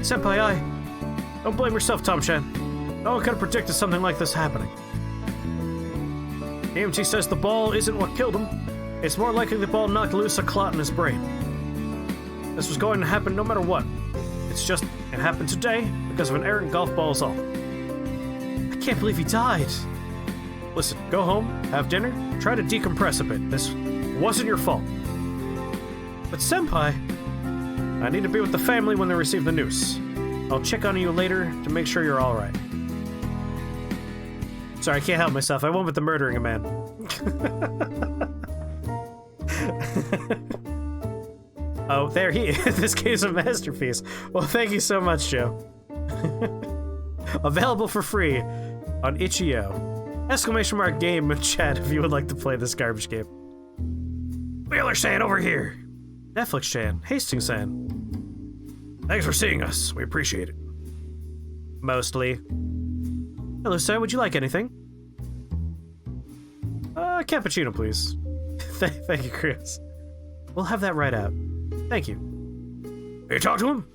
Senpai, don't blame yourself, Tom-chan. No one could have predicted something like this happening. EMT says the ball isn't what killed him. It's more likely the ball knocked loose a clot in his brain. This was going to happen no matter what. It's just, it happened today because of an errant golf ball is all. I can't believe he died. Listen, go home, have dinner, try to decompress a bit. This wasn't your fault. But Senpai, I need to be with the family when they receive the news. I'll check on you later to make sure you're alright. Sorry, I can't help myself. I went with the murdering a man. Oh, there he is. This game's a masterpiece. Well, thank you so much, Joe. Available for free on itch.io. ! game in chat if you would like to play this garbage game. Wheeler-san over here. Netflix-chan. Hastings-san. Thanks for seeing us. We appreciate it. Mostly. Hello, sir. Would you like anything? Cappuccino, please. Thank you, Chris. We'll have that right out. Thank you. You talk to him?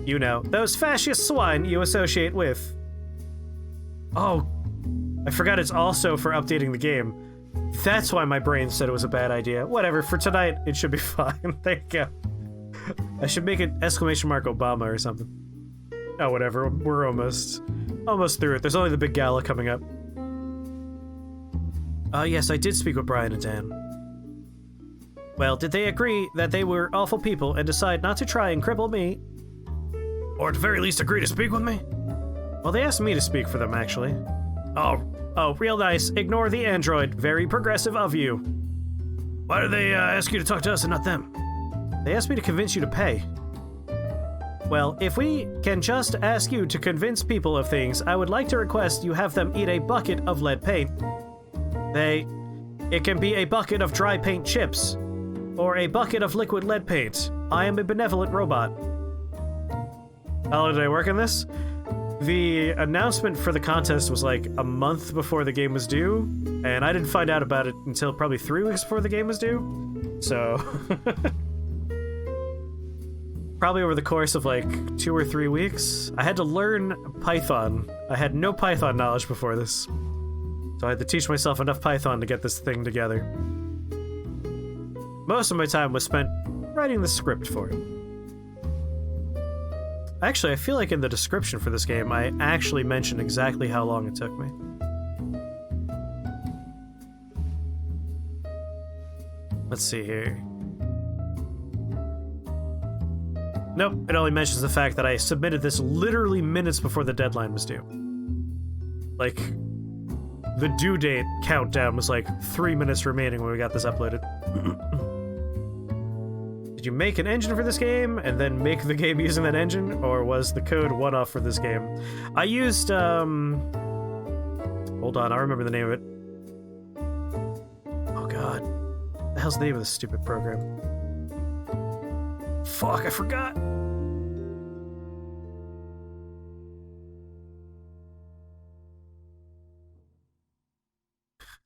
You know, those fascist swine you associate with. Oh, I forgot it's also for updating the game. That's why my brain said it was a bad idea. Whatever, for tonight, it should be fine. There you go. I should make it ! Obama or something. Oh, whatever, we're almost through it. There's only the big gala coming up. Yes, I did speak with Brian and Dan. Well, did they agree that they were awful people and decide not to try and cripple me? Or at the very least agree to speak with me? Well, they asked me to speak for them, actually. Oh, real nice. Ignore the android. Very progressive of you. Why did they ask you to talk to us and not them? They asked me to convince you to pay. Well, if we can just ask you to convince people of things, I would like to request you have them eat a bucket of lead paint. It can be a bucket of dry paint chips, or a bucket of liquid lead paint. I am a benevolent robot. How long did I work on this? The announcement for the contest was like a month before the game was due, and I didn't find out about it until probably 3 weeks before the game was due. So, probably over the course of like 2 or 3 weeks. I had to learn Python. I had no Python knowledge before this. So I had to teach myself enough Python to get this thing together. Most of my time was spent writing the script for it. Actually, I feel like in the description for this game, I actually mentioned exactly how long it took me. Let's see here. Nope, it only mentions the fact that I submitted this literally minutes before the deadline was due. Like, the due date countdown was like 3 minutes remaining when we got this uploaded. Did you make an engine for this game and then make the game using that engine, or was the code one-off for this game? I used, hold on, I remember the name of it. Oh god. What the hell's the name of this stupid program? Fuck, I forgot!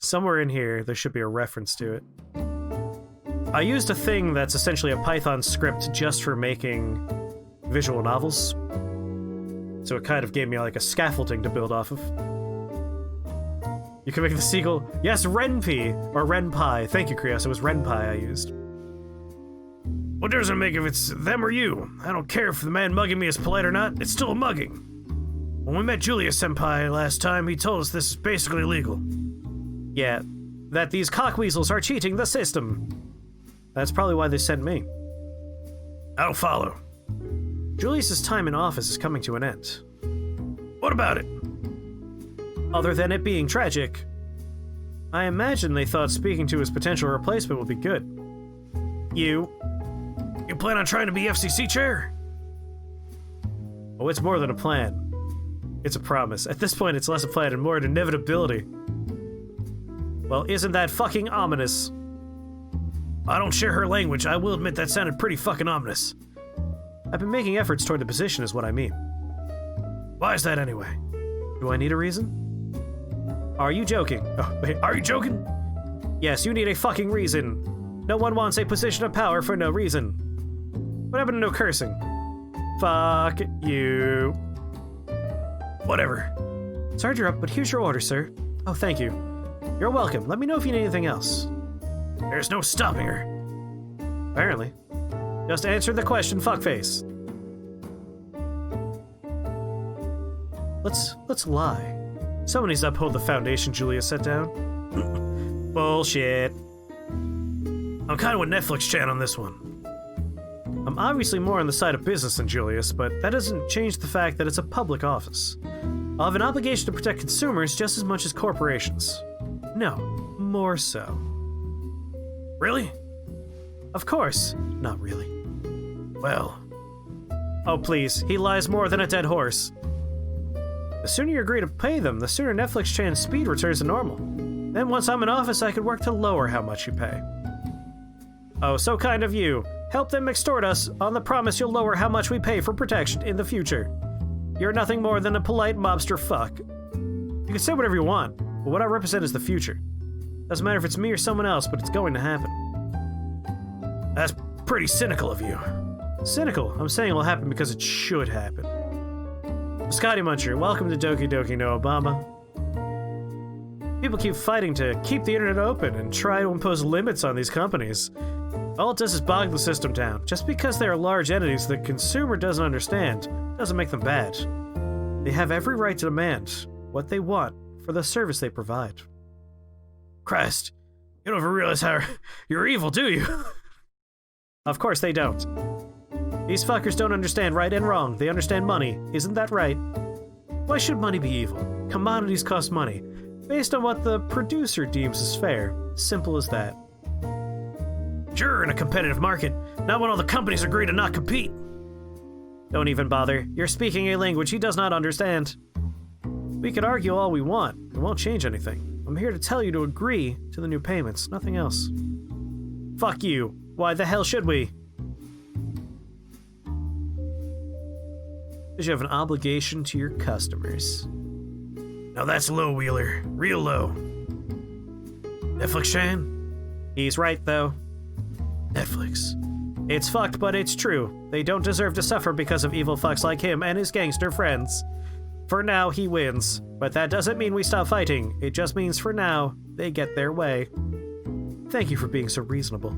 Somewhere in here, there should be a reference to it. I used a thing that's essentially a Python script just for making visual novels. So it kind of gave me like a scaffolding to build off of. You can make the sequel. Yes, Renpy, or Renpie. Thank you, Krios. It was Renpie I used. What difference does it make if it's them or you? I don't care if the man mugging me is polite or not. It's still a mugging. When we met Julius Senpai last time, he told us this is basically illegal. Yeah, that these cockweasels are cheating the system. That's probably why they sent me. I don't follow. Julius's time in office is coming to an end. What about it? Other than it being tragic, I imagine they thought speaking to his potential replacement would be good. You plan on trying to be FCC chair? Oh, it's more than a plan. It's a promise. At this point, it's less a plan and more an inevitability. Well, isn't that fucking ominous? I don't share her language. I will admit that sounded pretty fucking ominous. I've been making efforts toward the position is what I mean. Why is that anyway? Do I need a reason? Are you joking? Oh, wait, are you joking? Yes, you need a fucking reason. No one wants a position of power for no reason. What happened to no cursing? Fuck you. Whatever. Sorry to interrupt, but here's your order, sir. Oh, thank you. You're welcome. Let me know if you need anything else. There's no stopping her. Apparently. Just answer the question, fuckface. Let's lie. Someone needs to uphold the foundation Julia set down. Bullshit. I'm kind of with Netflix chan on this one. I'm obviously more on the side of business than Julius, but that doesn't change the fact that it's a public office. I'll have an obligation to protect consumers just as much as corporations. No, more so. Really? Of course. Not really. Well. Oh, please. He lies more than a dead horse. The sooner you agree to pay them, the sooner Netflix chan's speed returns to normal. Then once I'm in office, I could work to lower how much you pay. Oh, so kind of you. Help them extort us on the promise you'll lower how much we pay for protection in the future. You're nothing more than a polite mobster fuck. You can say whatever you want, but what I represent is the future. Doesn't matter if it's me or someone else, but it's going to happen. That's pretty cynical of you. Cynical? I'm saying it will happen because it should happen. Scotty Muncher, welcome to Doki Doki no Obama. People keep fighting to keep the internet open and try to impose limits on these companies. All it does is bog the system down. Just because they are large entities the consumer doesn't understand doesn't make them bad. They have every right to demand what they want for the service they provide. Christ, you don't ever realize how you're evil, do you? Of course they don't. These fuckers don't understand right and wrong. They understand money. Isn't that right? Why should money be evil? Commodities cost money, based on what the producer deems as fair. Simple as that. Sure, in a competitive market, not when all the companies agree to not compete. Don't even bother. You're speaking a language he does not understand. We can argue all we want. It won't change anything. I'm here to tell you to agree to the new payments, nothing else. Fuck you. Why the hell should we? Because you have an obligation to your customers. Now that's low, Wheeler. Real low. Netflix Chan? He's right, though. Netflix. It's fucked, but it's true. They don't deserve to suffer because of evil fucks like him and his gangster friends. For now, he wins. But that doesn't mean we stop fighting. It just means for now, they get their way. Thank you for being so reasonable.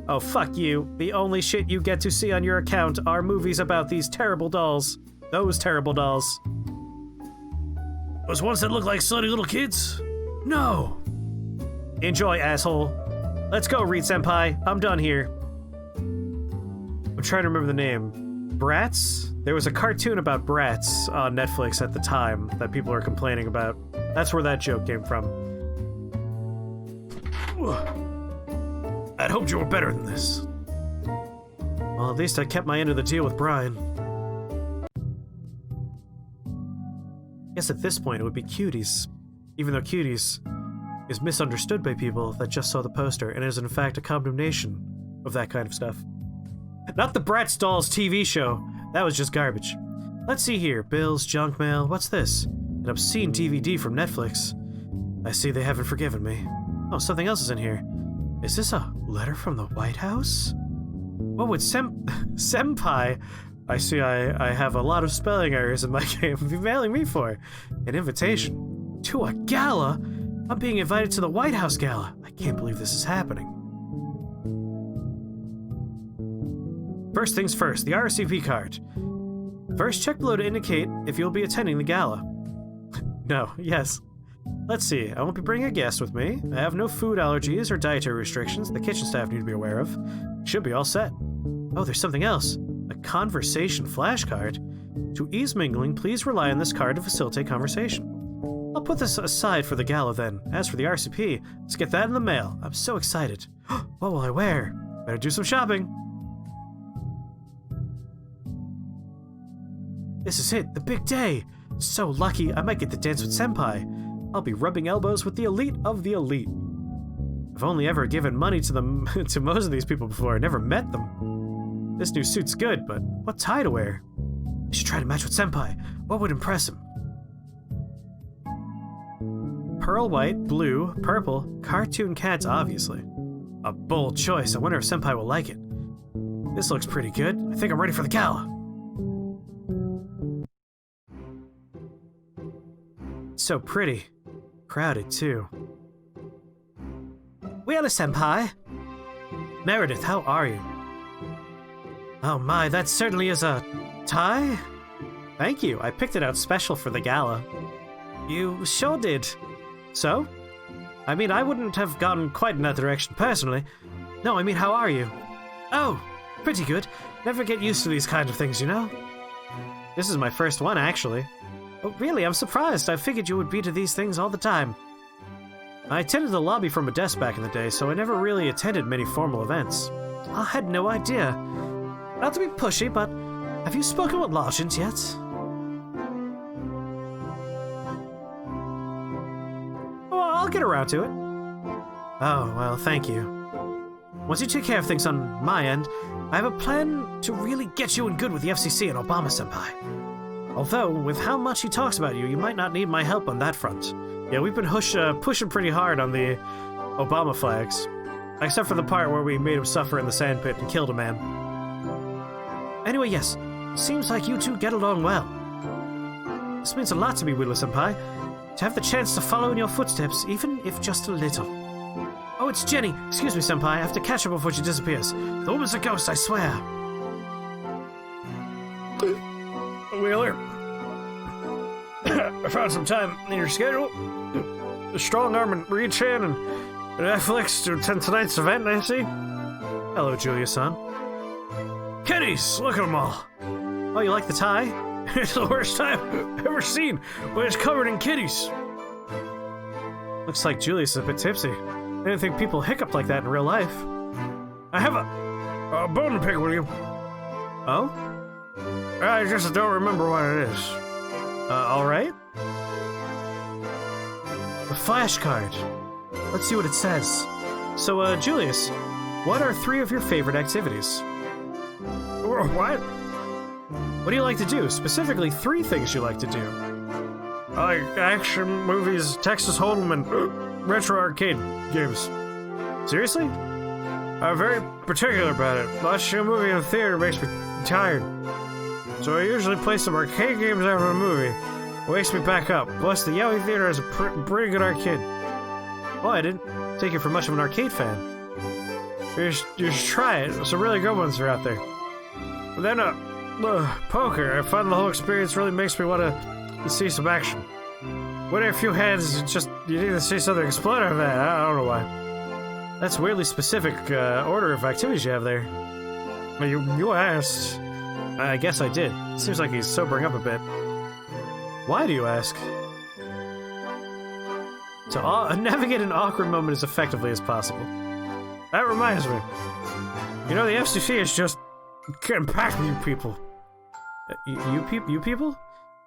Oh, fuck you. The only shit you get to see on your account are movies about these terrible dolls. Those terrible dolls. Those ones that look like slutty little kids? No. Enjoy, asshole. Let's go, Reed Senpai. I'm done here. I'm trying to remember the name. Bratz? There was a cartoon about Bratz on Netflix at the time that people are complaining about. That's where that joke came from. I'd hoped you were better than this. Well, at least I kept my end of the deal with Brian. I guess at this point it would be Cuties. Even though Cuties is misunderstood by people that just saw the poster and is in fact a condemnation of that kind of stuff. Not the Bratz Dolls TV show. That was just garbage. Let's see here. Bills, junk mail. What's this? An obscene DVD from Netflix. I see they haven't forgiven me. Oh, something else is in here. Is this a letter from the White House? What would Senpai... I see I have a lot of spelling errors in my game. Be mailing me for an invitation to a gala? I'm being invited to the White House gala. I can't believe this is happening. First things first, the RSVP card. First, check below to indicate if you'll be attending the gala. No, yes. Let's see, I won't be bringing a guest with me. I have no food allergies or dietary restrictions the kitchen staff need to be aware of. Should be all set. Oh, there's something else. A conversation flashcard. To ease mingling, please rely on this card to facilitate conversation. I'll put this aside for the gala then. As for the RCP, let's get that in the mail. I'm so excited. What will I wear? Better do some shopping. This is it, the big day. So lucky, I might get to dance with Senpai. I'll be rubbing elbows with the elite of the elite. I've only ever given money to them to most of these people before. I never met them. This new suit's good, but what tie to wear? I should try to match with Senpai. What would impress him? Pearl white, blue, purple, cartoon cats, obviously. A bold choice. I wonder if Senpai will like it. This looks pretty good. I think I'm ready for the gala. So pretty. Crowded, too. Well, Senpai. Meredith, how are you? Oh my, that certainly is a tie? Thank you. I picked it out special for the gala. You sure did. So? I mean, I wouldn't have gone quite in that direction personally. No, I mean, how are you? Oh, pretty good. Never get used to these kind of things, you know? This is my first one, actually. Oh, really? I'm surprised. I figured you would be to these things all the time. I attended the lobby from a desk back in the day, so I never really attended many formal events. I had no idea. Not to be pushy, but have you spoken with Largent yet? Well, I'll get around to it. Oh, well, thank you. Once you take care of things on my end, I have a plan to really get you in good with the FCC and Obama-senpai. Although, with how much he talks about you, you might not need my help on that front. Yeah, we've been pushing pretty hard on the Obama flags. Except for the part where we made him suffer in the sandpit and killed a man. Anyway, yes, seems like you two get along well. This means a lot to me, Willow-senpai. To have the chance to follow in your footsteps, even if just a little. Oh, it's Jenny. Excuse me, senpai. I have to catch her before she disappears. The woman's a ghost, I swear. Wheeler. I found some time in your schedule. The strong arm and reach in and Netflix to attend tonight's event, Nancy. Hello, Julia-san. Kitties! Look at them all. Oh, you like the tie? It's the worst tie I've ever seen, but it's covered in kitties. Looks like Julius is a bit tipsy. I didn't think people hiccuped like that in real life. I have a bone to pick with you. Oh? I just don't remember what it is. Alright? A flashcard. Let's see what it says. So, Julius, what are 3 of your favorite activities? What? What do you like to do? Specifically, 3 things you like to do. I like action movies, Texas Hold'em, and retro arcade games. Seriously? I'm very particular about it. Watching a movie in the theater makes me tired. So I usually play some arcade games after the movie. It wakes me back up. Plus, the Yowie Theater has a pretty good arcade. Oh, I didn't take you for much of an arcade fan. You should try it. Some really good ones are out there. But then, poker. I find the whole experience really makes me want to see some action. Winning a few hands, you need to see something explode out of that. I don't know why. That's weirdly specific order of activities you have there. You asked. I guess I did. Seems like he's sobering up a bit. Why do you ask? To navigate an awkward moment as effectively as possible. That reminds me. You know, the FCC is just getting packed with you people. You people?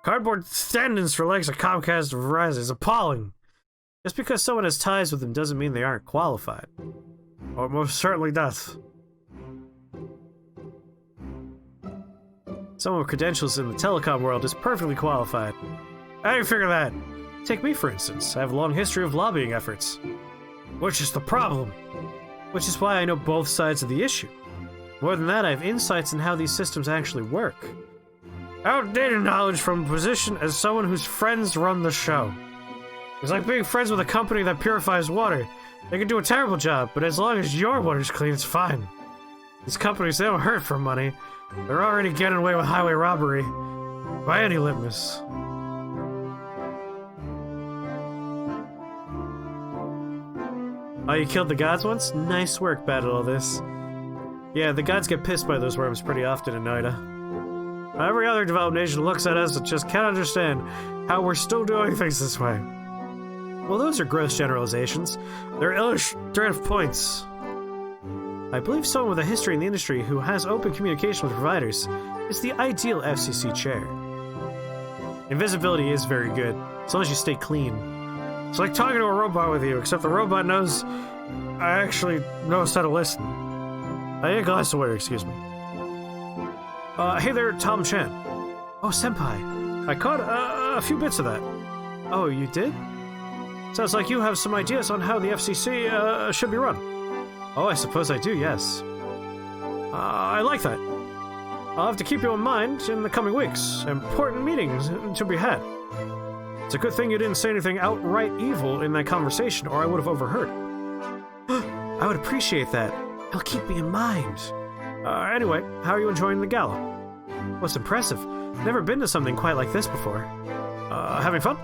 Cardboard stand-ins for legs at Comcast and Verizon is appalling. Just because someone has ties with them doesn't mean they aren't qualified. Or it most certainly does. Someone with credentials in the telecom world is perfectly qualified. How do you figure that? Take me, for instance. I have a long history of lobbying efforts. Which is the problem. Which is why I know both sides of the issue. More than that, I have insights in how these systems actually work. Outdated knowledge from a position as someone whose friends run the show. It's like being friends with a company that purifies water. They can do a terrible job, but as long as your water's clean, it's fine. These companies, they don't hurt for money. They're already getting away with highway robbery. By any litmus. Oh, you killed the gods once? Nice work, battle all this. Yeah, the gods get pissed by those worms pretty often in Noida. Every other developed nation looks at us and just can't understand how we're still doing things this way. Well, those are gross generalizations. They're illustrative points. I believe someone with a history in the industry who has open communication with providers is the ideal FCC chair. Invisibility is very good, as long as you stay clean. It's like talking to a robot with you, except the robot knows I actually knows how to listen. I need a glass of water, excuse me. Hey there, Tom Chan. Oh, Senpai. I caught a few bits of that. Oh, you did? Sounds like you have some ideas on how the FCC should be run. Oh, I suppose I do, yes. I like that. I'll have to keep you in mind in the coming weeks. Important meetings to be had. It's a good thing you didn't say anything outright evil in that conversation, or I would have overheard. I would appreciate that. It'll keep me in mind. Anyway, how are you enjoying the gala? What's impressive? Never been to something quite like this before. Having fun?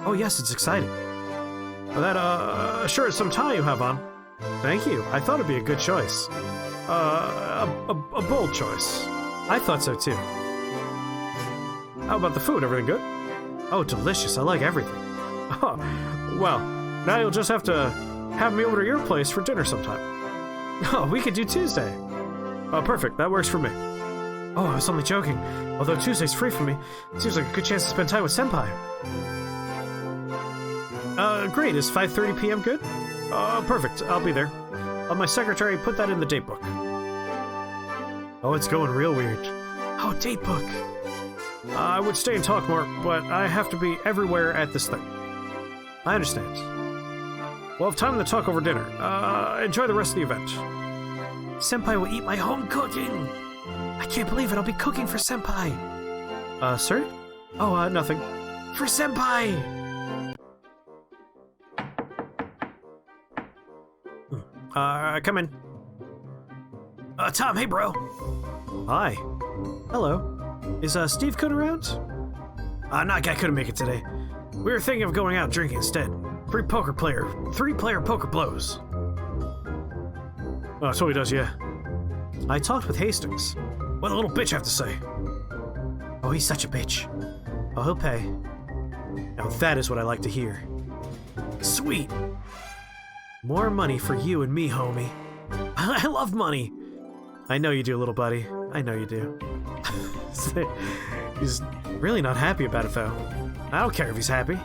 Oh yes, it's exciting. That, sure is some tie you have on. Thank you. I thought it'd be a good choice. A bold choice. I thought so too. How about the food? Everything good? Oh, delicious. I like everything. Oh, well, now you'll just have to have me over to your place for dinner sometime. Oh, we could do Tuesday. Oh, perfect. That works for me. Oh, I was only joking. Although Tuesday's free for me, it seems like a good chance to spend time with Senpai. Great. Is 5:30 p.m. good? Perfect. I'll be there. My secretary put that in the date book. Oh, it's going real weird. Oh, date book. I would stay and talk more, but I have to be everywhere at this thing. I understand. We'll have time to talk over dinner. Enjoy the rest of the event. Senpai will eat my home cooking! I can't believe it, I'll be cooking for Senpai! Sir? Oh, nothing. For Senpai! Come in. Tom, hey bro! Hi. Hello. Is, Steve-kun around? Nah, guy couldn't make it today. We were thinking of going out drinking instead. Three-player poker blows. Oh, that's what he does, yeah. I talked with Hastings. What the little bitch have to say? Oh, he's such a bitch. Oh, he'll pay. Now that is what I like to hear. Sweet. More money for you and me, homie. I love money. I know you do, little buddy. I know you do. He's really not happy about it, though. I don't care if he's happy.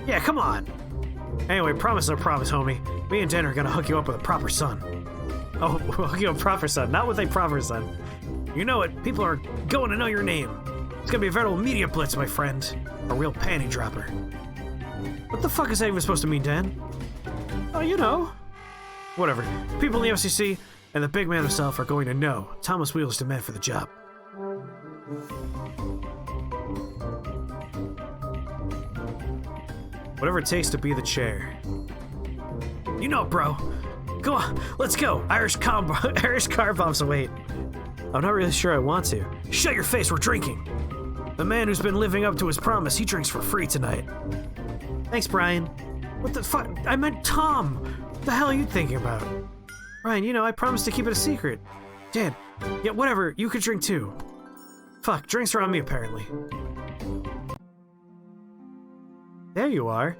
Yeah, come on. Anyway, promise or promise, homie. Me and Dan are gonna hook you up with a proper son. Oh, hook you up with a proper son, not with a proper son. You know it, people are going to know your name. It's gonna be a veritable media blitz, my friend. A real panty dropper. What the fuck is that even supposed to mean, Dan? Oh, you know. Whatever. People in the FCC and the big man himself are going to know Thomas Wheeler's the man for the job. Whatever it takes to be the chair. You know, bro. Go on, let's go. Irish car bombs await. I'm not really sure I want to. Shut your face, we're drinking. The man who's been living up to his promise, he drinks for free tonight. Thanks, Brian. What the fuck? I meant Tom. What the hell are you thinking about? Ryan, you know, I promised to keep it a secret. Dan, yeah, whatever, you could drink too. Fuck, drinks are on me apparently. There you are.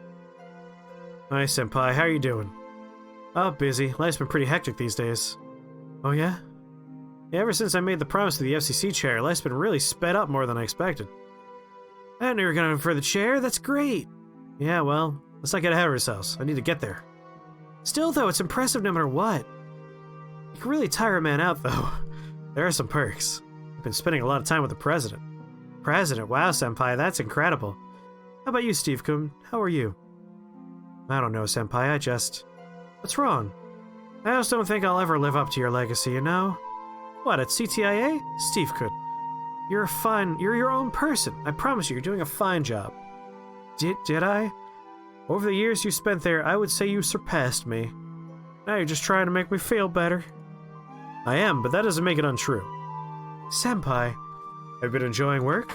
Hi, Senpai, how are you doing? Oh, busy. Life's been pretty hectic these days. Oh, yeah? Yeah, ever since I made the promise to the FCC chair, life's been really sped up more than I expected. I didn't know you were going for the chair, that's great! Yeah, well, let's not get ahead of ourselves. I need to get there. Still, though, it's impressive no matter what. You can really tire a man out, though. There are some perks. I've been spending a lot of time with the president. President? Wow, Senpai, that's incredible. How about you, Steve-kun? How are you? I don't know, Senpai, What's wrong? I just don't think I'll ever live up to your legacy, you know? What, at CTIA? Steve-kun. You're your own person. I promise you, you're doing a fine job. Did I? Over the years you spent there, I would say you surpassed me. Now you're just trying to make me feel better. I am, but that doesn't make it untrue. Senpai, have you been enjoying work?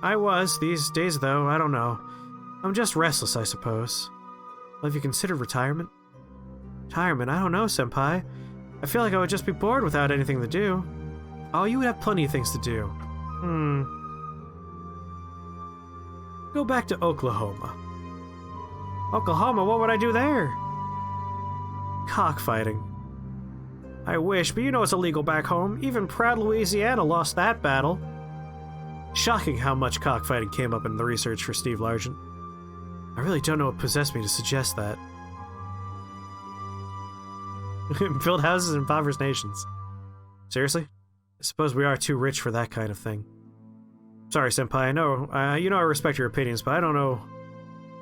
I was. These days, though, I don't know. I'm just restless, I suppose. Well, have you considered retirement? Retirement? I don't know, Senpai. I feel like I would just be bored without anything to do. Oh, you would have plenty of things to do. Go back to Oklahoma. Oklahoma? What would I do there? Cockfighting. I wish, but you know it's illegal back home. Even proud Louisiana lost that battle. Shocking how much cockfighting came up in the research for Steve Largent. I really don't know what possessed me to suggest that. Build houses in impoverished nations. Seriously? I suppose we are too rich for that kind of thing. Sorry, Senpai, I know, you know I respect your opinions, but I don't know.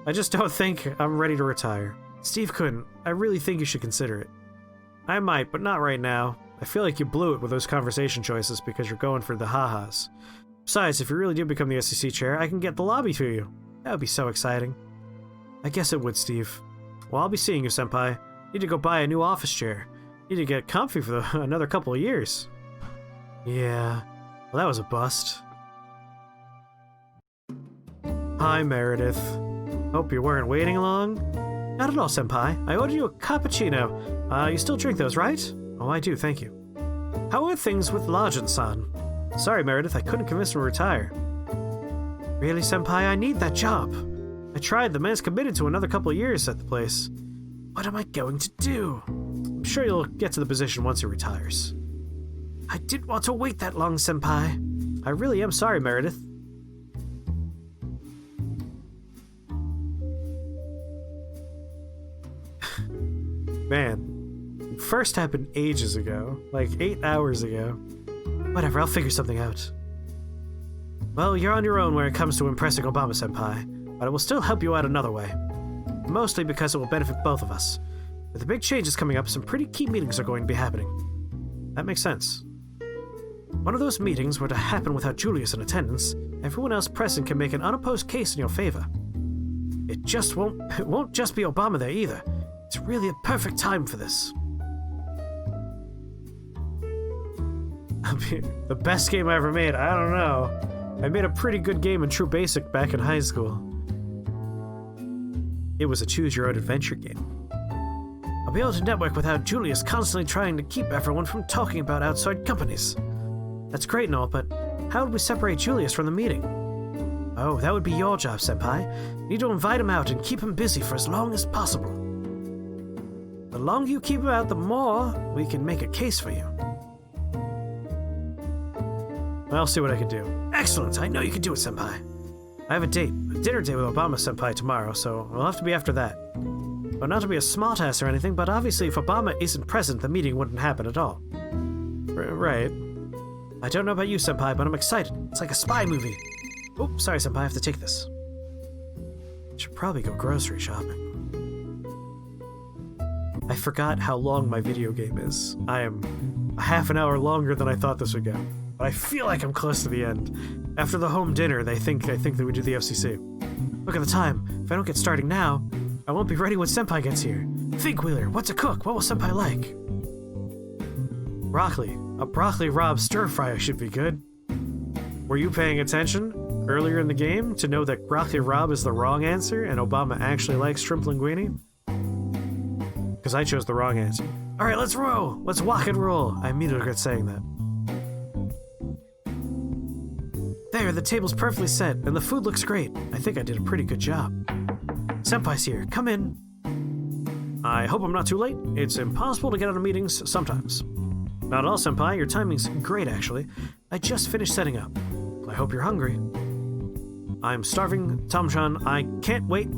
I just don't think I'm ready to retire. Steve-kun, I really think you should consider it. I might, but not right now. I feel like you blew it with those conversation choices because you're going for the ha-has. Besides, if you really do become the SEC chair, I can get the lobby to you. That would be so exciting. I guess it would, Steve. Well, I'll be seeing you, Senpai. Need to go buy a new office chair. Need to get comfy for another couple of years. Yeah, well, that was a bust. Hi, Meredith. Hope you weren't waiting long? Not at all, Senpai. I ordered you a cappuccino. You still drink those, right? Oh, I do, thank you. How are things with Largent-san? Sorry, Meredith, I couldn't convince him to retire. Really, Senpai? I need that job. I tried. The man's committed to another couple of years at the place. What am I going to do? I'm sure you'll get to the position once he retires. I didn't want to wait that long, Senpai. I really am sorry, Meredith. Man, it first happened ages ago. Like 8 hours ago. Whatever, I'll figure something out. Well, you're on your own when it comes to impressing Obama-senpai, but it will still help you out another way. Mostly because it will benefit both of us. With the big changes coming up, some pretty key meetings are going to be happening. That makes sense. One of those meetings were to happen without Julius in attendance. Everyone else present can make an unopposed case in your favor. It won't just be Obama there either. It's really a perfect time for this. The best game I ever made? I don't know. I made a pretty good game in True Basic back in high school. It was a choose-your-own-adventure game. I'll be able to network without Julius constantly trying to keep everyone from talking about outside companies. That's great and all, but how would we separate Julius from the meeting? Oh, that would be your job, Senpai. You need to invite him out and keep him busy for as long as possible. The longer you keep him out, the more we can make a case for you. I'll see what I can do. Excellent! I know you can do it, Senpai. I have a dinner date with Obama-senpai tomorrow, so it'll have to be after that. Well, not to be a smartass or anything, but obviously if Obama isn't present, the meeting wouldn't happen at all. Right. I don't know about you, Senpai, but I'm excited. It's like a spy movie. Oh, sorry, Senpai, I have to take this. Should probably go grocery shopping. I forgot how long my video game is. I am a half an hour longer than I thought this would go. But I feel like I'm close to the end. After the home dinner, I think that we do the FCC. Look at the time. If I don't get starting now, I won't be ready when Senpai gets here. Think, Wheeler, what to cook? What will Senpai like? Broccoli. A broccoli Rob stir fryer should be good. Were you paying attention earlier in the game to know that broccoli Rob is the wrong answer and Obama actually likes shrimp linguine? Because because I chose the wrong answer. Alright, let's roll! Let's walk and roll! I immediately regret saying that. There, the table's perfectly set, and the food looks great. I think I did a pretty good job. Senpai's here. Come in. I hope I'm not too late. It's impossible to get out of meetings sometimes. Not at all, Senpai. Your timing's great, actually. I just finished setting up. I hope you're hungry. I'm starving, Tom-chan. I can't wait.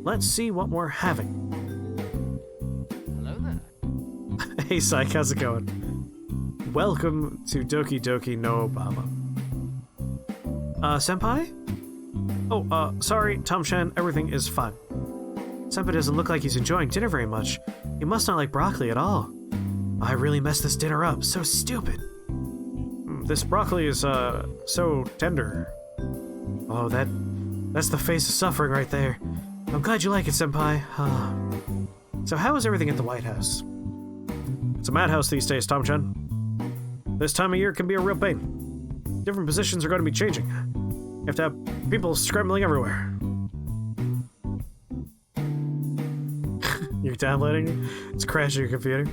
Let's see what we're having. Hello there. Hey, Psych, how's it going? Welcome to Doki Doki no Obama. Senpai? Oh, sorry, Tom-chan. Everything is fine. Senpai doesn't look like he's enjoying dinner very much. He must not like broccoli at all. I really messed this dinner up. So stupid. This broccoli is, so tender. Oh, that's the face of suffering right there. I'm glad you like it, Senpai. So how is everything at the White House? It's a madhouse these days, Tom-chan. This time of year can be a real pain. Different positions are going to be changing. You have to have people scrambling everywhere. You're downloading? It's crashing your computer.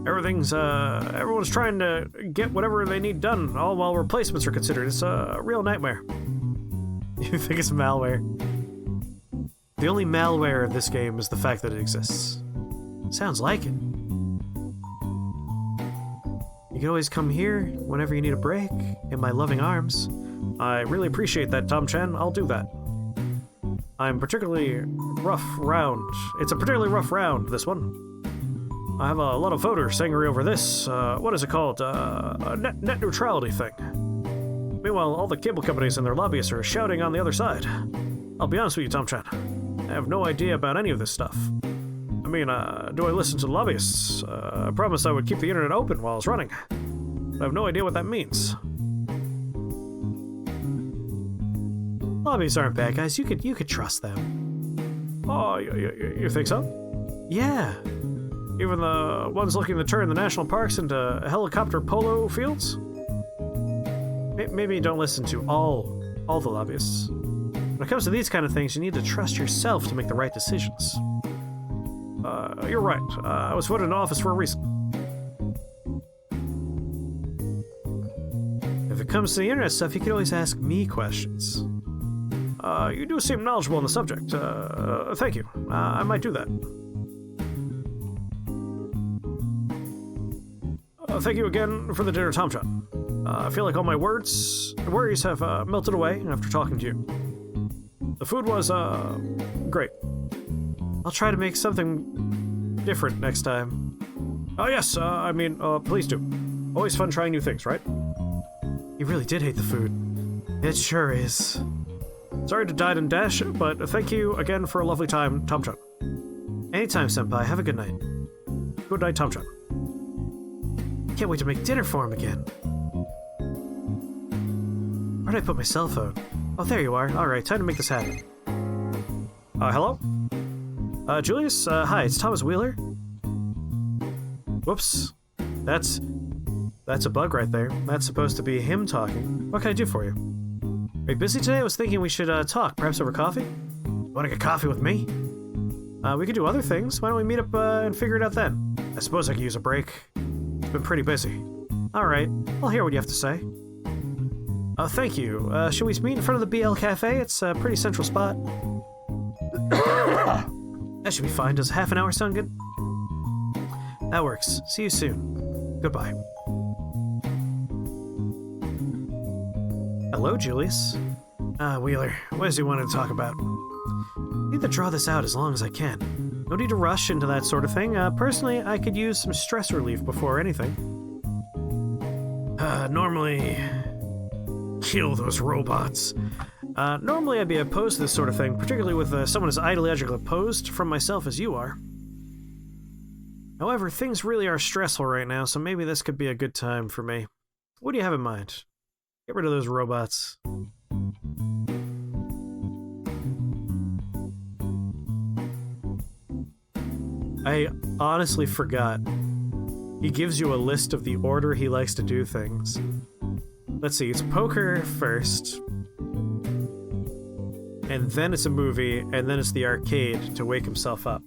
Everyone's trying to get whatever they need done, all while replacements are considered. It's a real nightmare. You think it's malware? The only malware of this game is the fact that it exists. Sounds like it. You can always come here whenever you need a break, in my loving arms. I really appreciate that, Tom-chan. I'll do that. I'm particularly rough round. It's a particularly rough round, this one. I have a lot of voters angry over this, what is it called? A net neutrality thing. Meanwhile, all the cable companies and their lobbyists are shouting on the other side. I'll be honest with you, Tom-chan. I have no idea about any of this stuff. I mean, do I listen to the lobbyists? I promised I would keep the internet open while I was running. I have no idea what that means. Lobbyists aren't bad guys. You could trust them. Oh, you think so? Yeah. Even the ones looking to turn the national parks into helicopter polo fields? Maybe don't listen to all the lobbyists. When it comes to these kind of things, you need to trust yourself to make the right decisions. You're right. I was voted in office for a reason. If it comes to the internet stuff, you can always ask me questions. You do seem knowledgeable on the subject. Thank you. I might do that. Thank you again for the dinner, Tom-chan. I feel like all my worries have melted away after talking to you. The food was, great. I'll try to make something different next time. Oh yes, please do. Always fun trying new things, right? You really did hate the food. It sure is. Sorry to dine and dash, but thank you again for a lovely time, Tom-chan. Anytime, Senpai. Have a good night. Good night, Tom-chan. Can't wait to make dinner for him again. Where'd I put my cell phone? Oh, there you are. Alright, time to make this happen. Hello? Julius? Hi, it's Thomas Wheeler. Whoops. That's a bug right there. That's supposed to be him talking. What can I do for you? Are you busy today? I was thinking we should, talk. Perhaps over coffee? Wanna get coffee with me? We could do other things. Why don't we meet up, and figure it out then? I suppose I could use a break. It's been pretty busy. Alright, I'll hear what you have to say. Thank you. Should we meet in front of the BL Cafe? It's a pretty central spot. That should be fine. Does half an hour sound good? That works. See you soon. Goodbye. Hello, Julius. Wheeler, what does he want to talk about? Need to draw this out as long as I can. No need to rush into that sort of thing. Personally, I could use some stress relief before anything. Normally... Kill those robots. Normally I'd be opposed to this sort of thing, particularly with someone as ideologically opposed from myself as you are. However, things really are stressful right now, so maybe this could be a good time for me. What do you have in mind? Get rid of those robots. I honestly forgot. He gives you a list of the order he likes to do things. Let's see, it's poker first, and then it's a movie, and then it's the arcade to wake himself up.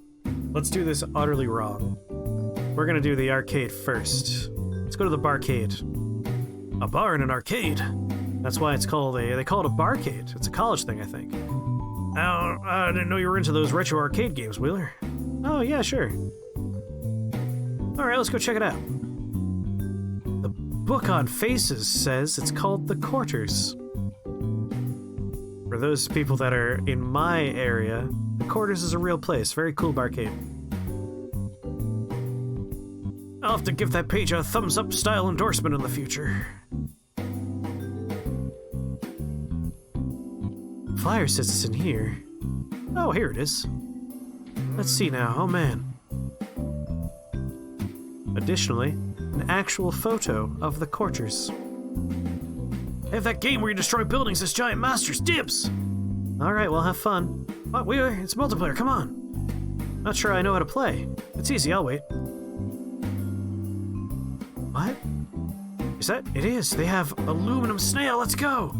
Let's do this utterly wrong. We're gonna do the arcade first. Let's go to the barcade. A bar and an arcade. That's why it's called they call it a barcade. It's a college thing, I think. Oh, I didn't know you were into those retro arcade games, Wheeler. Oh, yeah, sure. Alright, let's go check it out. The book on faces says it's called The Quarters. For those people that are in my area, The Quarters is a real place. Very cool barcade. I'll have to give that page a thumbs up style endorsement in the future. Flyer says it's in here. Oh, here it is. Let's see now. Oh, man. Additionally, an actual photo of the Quarters. Hey, that game where you destroy buildings as giant monsters. Dibs! Alright, well, have fun. What, Wheeler? It's multiplayer. Come on. Not sure I know how to play. It's easy. I'll wait. What? Is that? It is. They have aluminum snail. Let's go!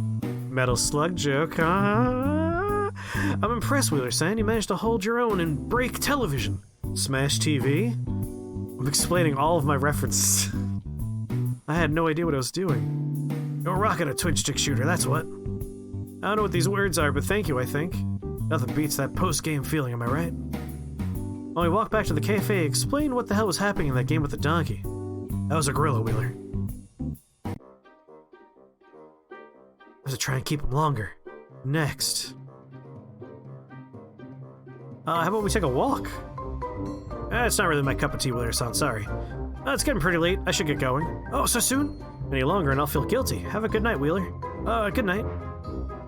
Metal slug joke. I'm impressed, Wheeler San. You managed to hold your own and break television. Smash TV? I'm explaining all of my references. I had no idea what I was doing. You're rocking a twin stick shooter, that's what. I don't know what these words are, but thank you, I think. Nothing beats that post-game feeling, am I right? When we walked back to the cafe, explain what the hell was happening in that game with the donkey. That was a gorilla, Wheeler. I have to try and keep him longer. Next. How about we take a walk? It's not really my cup of tea, Wheeler-san, sorry. It's getting pretty late. I should get going. Oh, so soon? Any longer and I'll feel guilty. Have a good night, Wheeler. Good night.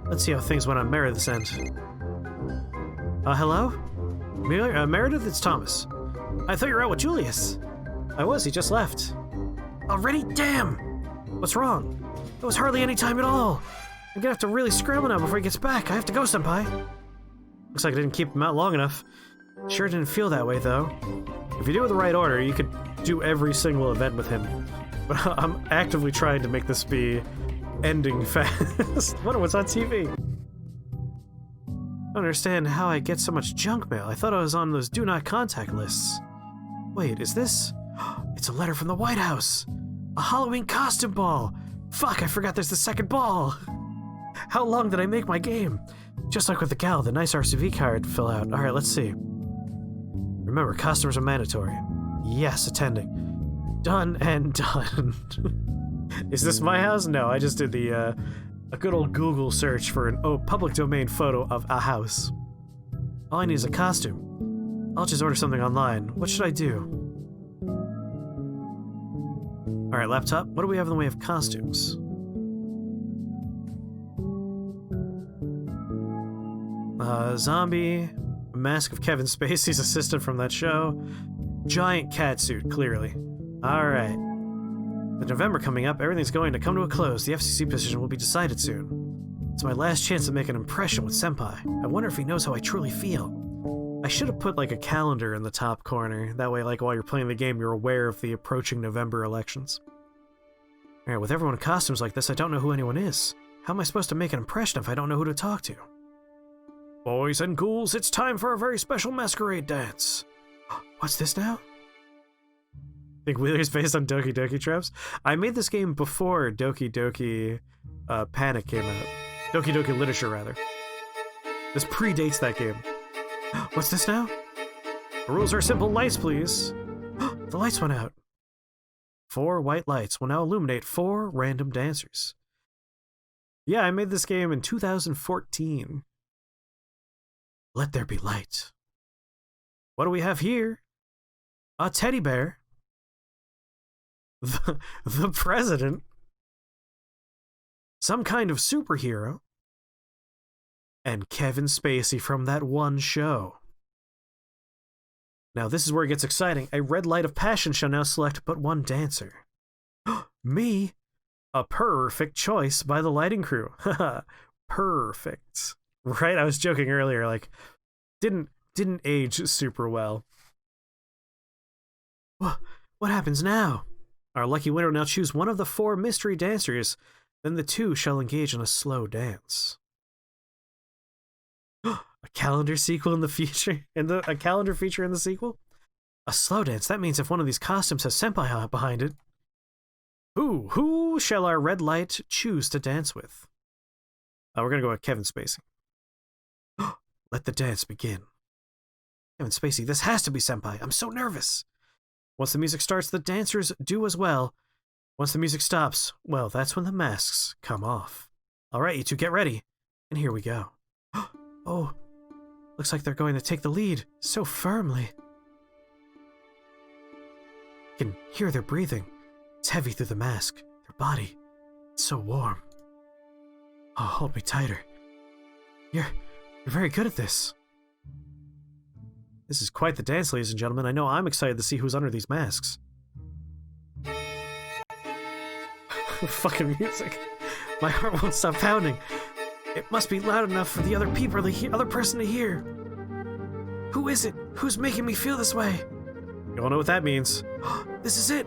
Let's see how things went on Meredith's end. Hello? Meredith, it's Thomas. I thought you were out with Julius. I was, he just left. Already? Damn! What's wrong? It was hardly any time at all. I'm gonna have to really scramble now before he gets back. I have to go, Senpai. Looks like I didn't keep him out long enough. Sure didn't feel that way, though. If you do it in the right order, you could do every single event with him. But I'm actively trying to make this be ending fast. Wonder what's on TV. I don't understand how I get so much junk mail. I thought I was on those do not contact lists. Wait, is this? It's a letter from the White House. A Halloween costume ball. Fuck, I forgot there's the second ball. How long did I make my game? Just like with the gal, the nice RCV card to fill out. Alright, let's see. Remember, customers are mandatory. Yes, attending. Done and done. Is this my house? No, I just did a good old Google search for an public domain photo of a house. All I need is a costume. I'll just order something online. What should I do? Alright, laptop, what do we have in the way of costumes? Zombie, a mask of Kevin Spacey's assistant from that show, giant cat suit, clearly. Alright. With November coming up, everything's going to come to a close. The FCC position will be decided soon. It's my last chance to make an impression with Senpai. I wonder if he knows how I truly feel. I should have put like a calendar in the top corner. That way, like while you're playing the game, you're aware of the approaching November elections. Alright, with everyone in costumes like this, I don't know who anyone is. How am I supposed to make an impression if I don't know who to talk to? Boys and ghouls, it's time for a very special masquerade dance. What's this now? Think Wheeler's based on Doki Doki tropes? I made this game before Doki Doki Panic came out. Doki Doki Literature, rather. This predates that game. What's this now? The rules are simple. Lights, please. The lights went out. 4 white lights will now illuminate 4 random dancers. Yeah, I made this game in 2014. Let there be light. What do we have here? A teddy bear. The president. Some kind of superhero. And Kevin Spacey from that one show. Now this is where it gets exciting. A red light of passion shall now select but one dancer. Me? A perfect choice by the lighting crew. Haha, perfect. Right? I was joking earlier, like, didn't age super well. What happens now? Our lucky winner will now choose one of the 4 mystery dancers, then the 2 shall engage in a slow dance. A calendar sequel in the future? A calendar feature in the sequel? A slow dance. That means if one of these costumes has senpai behind it. Who shall our red light choose to dance with? We're gonna go with Kevin Spacey. Let the dance begin. Kevin Spacey, this has to be senpai. I'm so nervous. Once the music starts, the dancers do as well. Once the music stops, well, that's when the masks come off. All right, you two get ready. And here we go. Oh, looks like they're going to take the lead so firmly. You can hear their breathing. It's heavy through the mask. Their body, it's so warm. Oh, hold me tighter. You're very good at this. This is quite the dance, ladies and gentlemen. I know I'm excited to see who's under these masks. Fucking music. My heart won't stop pounding. It must be loud enough for the other people, the other person to hear. Who is it? Who's making me feel this way? You all know what that means. This is it.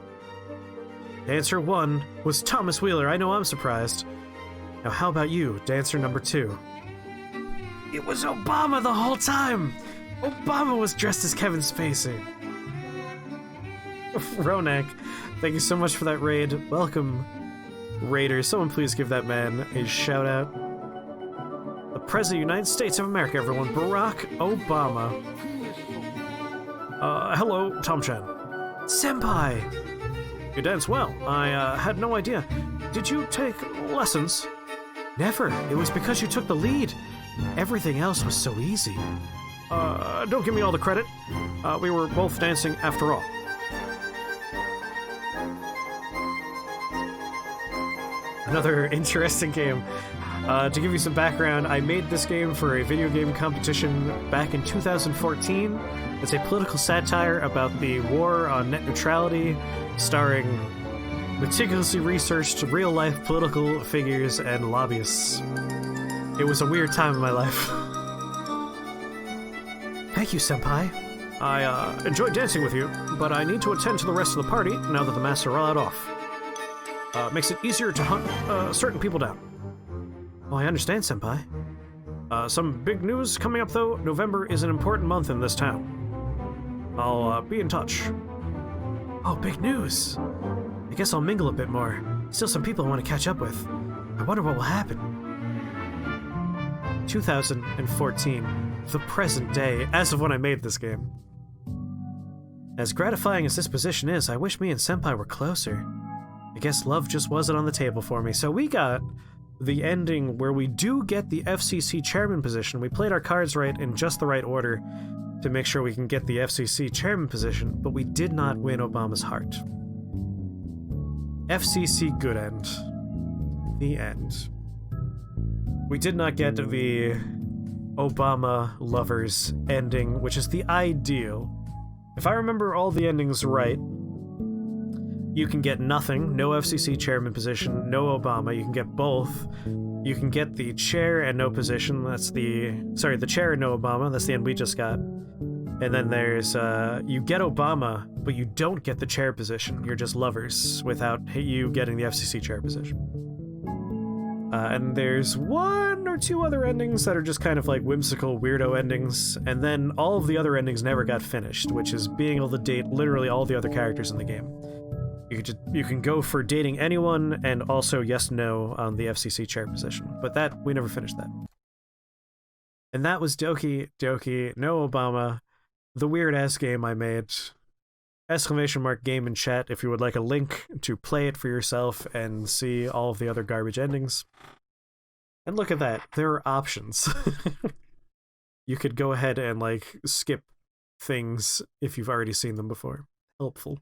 Dancer 1 was Thomas Wheeler. I know I'm surprised. Now how about you, dancer number 2? It was Obama the whole time! Obama was dressed as Kevin Spacey. Ronak, thank you so much for that raid. Welcome, Raider. Someone please give that man a shout out. The President of the United States of America, everyone. Barack Obama. Hello, Tom-chan. Senpai! You dance well. I had no idea. Did you take lessons? Never. It was because you took the lead. Everything else was so easy. Don't give me all the credit. We were both dancing after all. Another interesting game. To give you some background, I made this game for a video game competition back in 2014. It's a political satire about the war on net neutrality, starring meticulously researched real-life political figures and lobbyists. It was a weird time in my life. Thank you, Senpai. I enjoyed dancing with you, but I need to attend to the rest of the party now that the masks are all off. Makes it easier to hunt certain people down. Oh, I understand, Senpai. Some big news coming up, though. November is an important month in this town. I'll be in touch. Oh, big news. I guess I'll mingle a bit more. Still some people I want to catch up with. I wonder what will happen. 2014, the present day, as of when I made this game. As gratifying as this position is, I wish me and Senpai were closer. I guess love just wasn't on the table for me, so we got the ending where we do get the FCC chairman position. We played our cards right in just the right order to make sure we can get the FCC chairman position, but we did not win Obama's heart. FCC good end. The end. We did not get the Obama lovers ending, which is the ideal. If I remember all the endings right, you can get nothing, no FCC chairman position, no Obama. You can get both. You can get the chair and no position. That's the chair and no Obama. That's the end we just got. And then there's, you get Obama, but you don't get the chair position. You're just lovers without you getting the FCC chair position. And there's one or two other endings that are just kind of like whimsical weirdo endings, and then all of the other endings never got finished, which is being able to date literally all the other characters in the game. You can go for dating anyone and also yes no on the FCC chair position, but that we never finished that. And that was Doki Doki No Obama, the weird ass game I made. !game in chat if you would like a link to play it for yourself and see all of the other garbage endings. And look at that, there are options. You could go ahead and like skip things if you've already seen them before. Helpful.